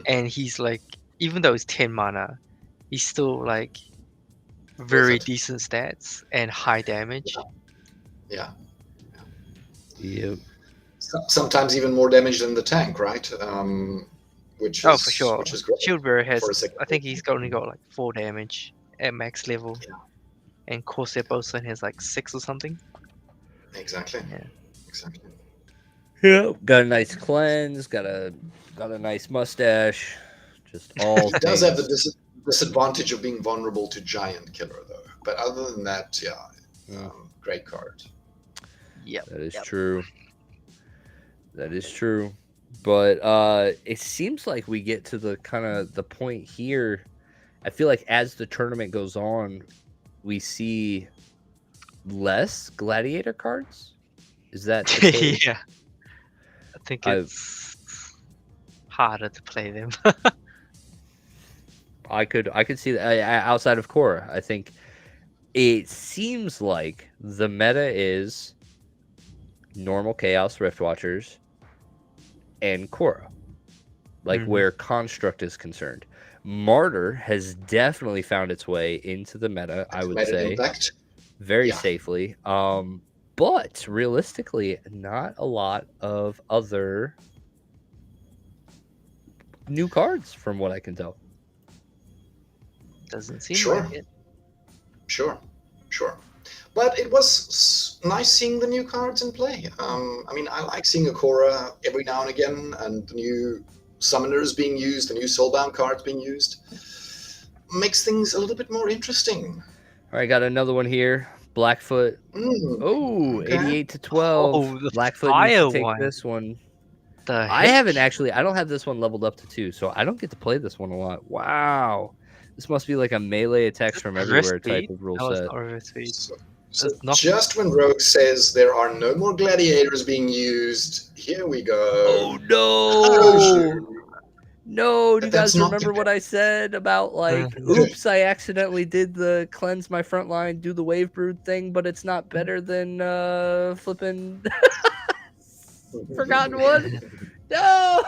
And he's like, even though it's 10 mana, he's still like very decent stats and high damage. Yeah. Yep. Sometimes even more damage than the tank, right? Which is, for sure. Which is great. Shieldbearer has, I think he's only got like 4 damage at max level. Yeah. And Corsair Bosun has like 6 or something. Exactly. Yeah. Exactly. Yeah. Got a nice cleanse. Got a nice mustache. Just all. He does have the disadvantage of being vulnerable to Giant Killer, though. But other than that, great card. Yeah. That is true. That is true. But it seems like we get to the kind of the point here. I feel like as the tournament goes on, we see less gladiator cards. Is that the case? Yeah. I think it's harder to play them. I could see that outside of Korra. I think it seems like the meta is normal Chaos Riftwatchers and Korra, like where Construct is concerned. Martyr has definitely found its way into the meta, I would say, very safely. But realistically, not a lot of other new cards from what I can tell. Doesn't seem Sure. like it. Sure. But it was nice seeing the new cards in play. I mean, I like seeing Akora every now and again, and the new summoners being used, the new soulbound cards being used. Makes things a little bit more interesting. All right, got another one here. Blackfoot. Oh, okay. 88 to 12. Oh, the Blackfoot needs fire to take one. this one. The I haven't heck? actually. I don't have this one leveled up to 2, so I don't get to play this one a lot. Wow. This must be like a melee attacks from everywhere type of rule No, it's set. not reverse speed. So It's not- just when Rogue says there are no more gladiators being used, here we go. Oh no! No, do you That's guys not remember the- what I said about like, oops, I accidentally did the cleanse my front line, do the wave brood thing, but it's not better than flipping Forgotten One? No!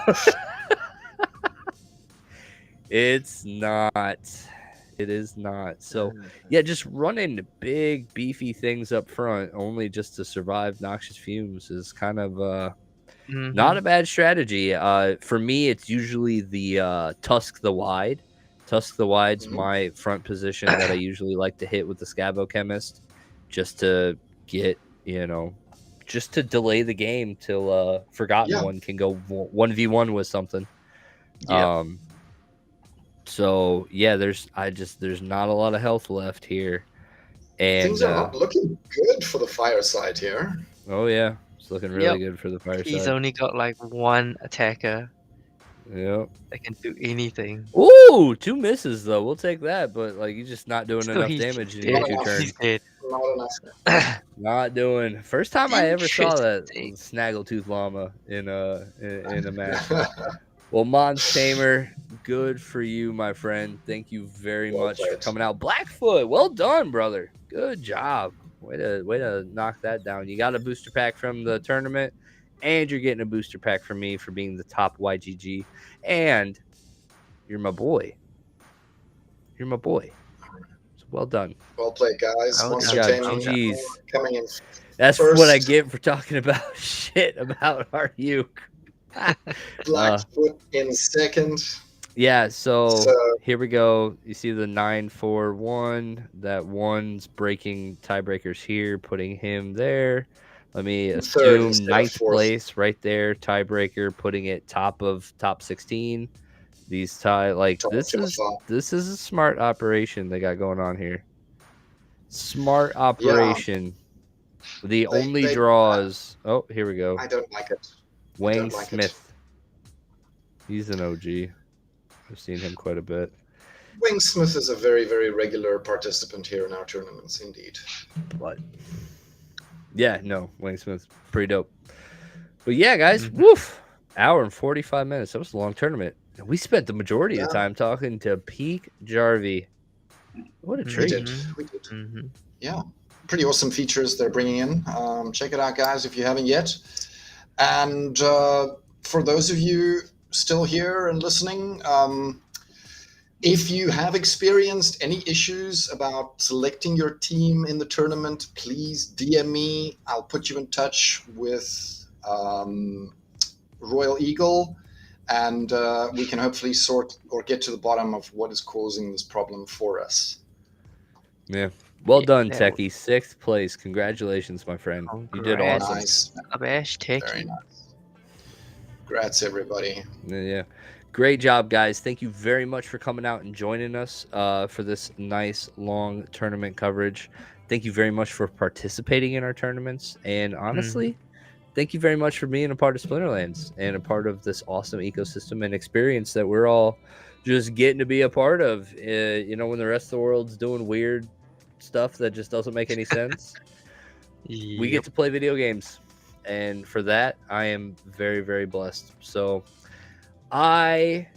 It's not. It is not. So, yeah, just running big, beefy things up front only just to survive noxious fumes is kind of not a bad strategy. For me, it's usually the Tusk the Wide. Tusk the Wide's my front position that I usually like to hit with the Scabo Chemist just to get, just to delay the game till Forgotten One can go 1v1 with something. Yeah. So yeah, there's not a lot of health left here, and things are not looking good for the fireside here. Oh yeah, it's looking really good for the fireside. He's only got like one attacker. Yep. That can do anything. Ooh, 2 misses though. We'll take that, but like he's just not doing enough damage in your 2 turns. He's dead. Not doing. First time I ever saw that Snaggletooth Llama in a match. Well, Mons Tamer, good for you, my friend. Thank you very much for coming out. Blackfoot, well done, brother. Good job. Way to knock that down. You got a booster pack from the tournament, and you're getting a booster pack from me for being the top YGG. And you're my boy. You're my boy. So well done. Well played, guys. GG's. Coming in. That's what I get for talking about shit about RU. Blackfoot in second. Yeah, so here we go. You see the 9-4-1. That one's breaking tiebreakers here, putting him there. Let me assume 9th place right there. Tiebreaker, putting it top 16. These this is a smart operation they got going on here. Smart operation. Yeah. The only draws. Oh, here we go. I don't like it. Wayne Smith. He's an OG. I've seen him quite a bit. Wayne Smith is a very, very regular participant here in our tournaments, indeed. But yeah, no, Wayne Smith, pretty dope. But yeah, guys, woof, hour and 45 minutes. That was a long tournament. We spent the majority of the time talking to Peak Jarvie. What a treat. We did. Yeah, pretty awesome features they're bringing in. Check it out, guys, if you haven't yet. And for those of you still here and listening, if you have experienced any issues about selecting your team in the tournament, please DM me. I'll put you in touch with Royal Eagle, and we can hopefully sort or get to the bottom of what is causing this problem for us. Yeah. Well done, Techie. 6th place. Congratulations, my friend. You did awesome. Nice. Very nice. Congrats, everybody. Yeah. Great job, guys. Thank you very much for coming out and joining us for this nice, long tournament coverage. Thank you very much for participating in our tournaments. And honestly, thank you very much for being a part of Splinterlands and a part of this awesome ecosystem and experience that we're all just getting to be a part of. When the rest of the world's doing weird stuff that just doesn't make any sense, we get to play video games. And for that, I am very, very blessed. So I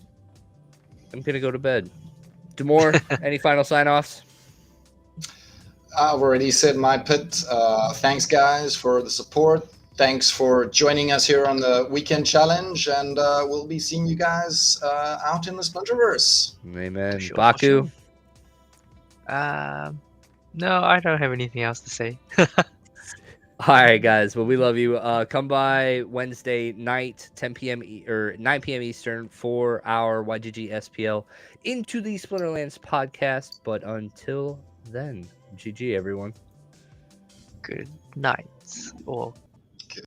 am going to go to bed. Damour, any final sign-offs? I've already said my pit. Thanks, guys, for the support. Thanks for joining us here on the weekend challenge. And we'll be seeing you guys out in the Splinterverse. Amen. Sure, Baku? No, I don't have anything else to say. All right, guys. Well, we love you. Come by Wednesday night, 10 p.m. or 9 p.m. Eastern for our YGG SPL Into the Splinterlands podcast. But until then, GG, everyone. good night or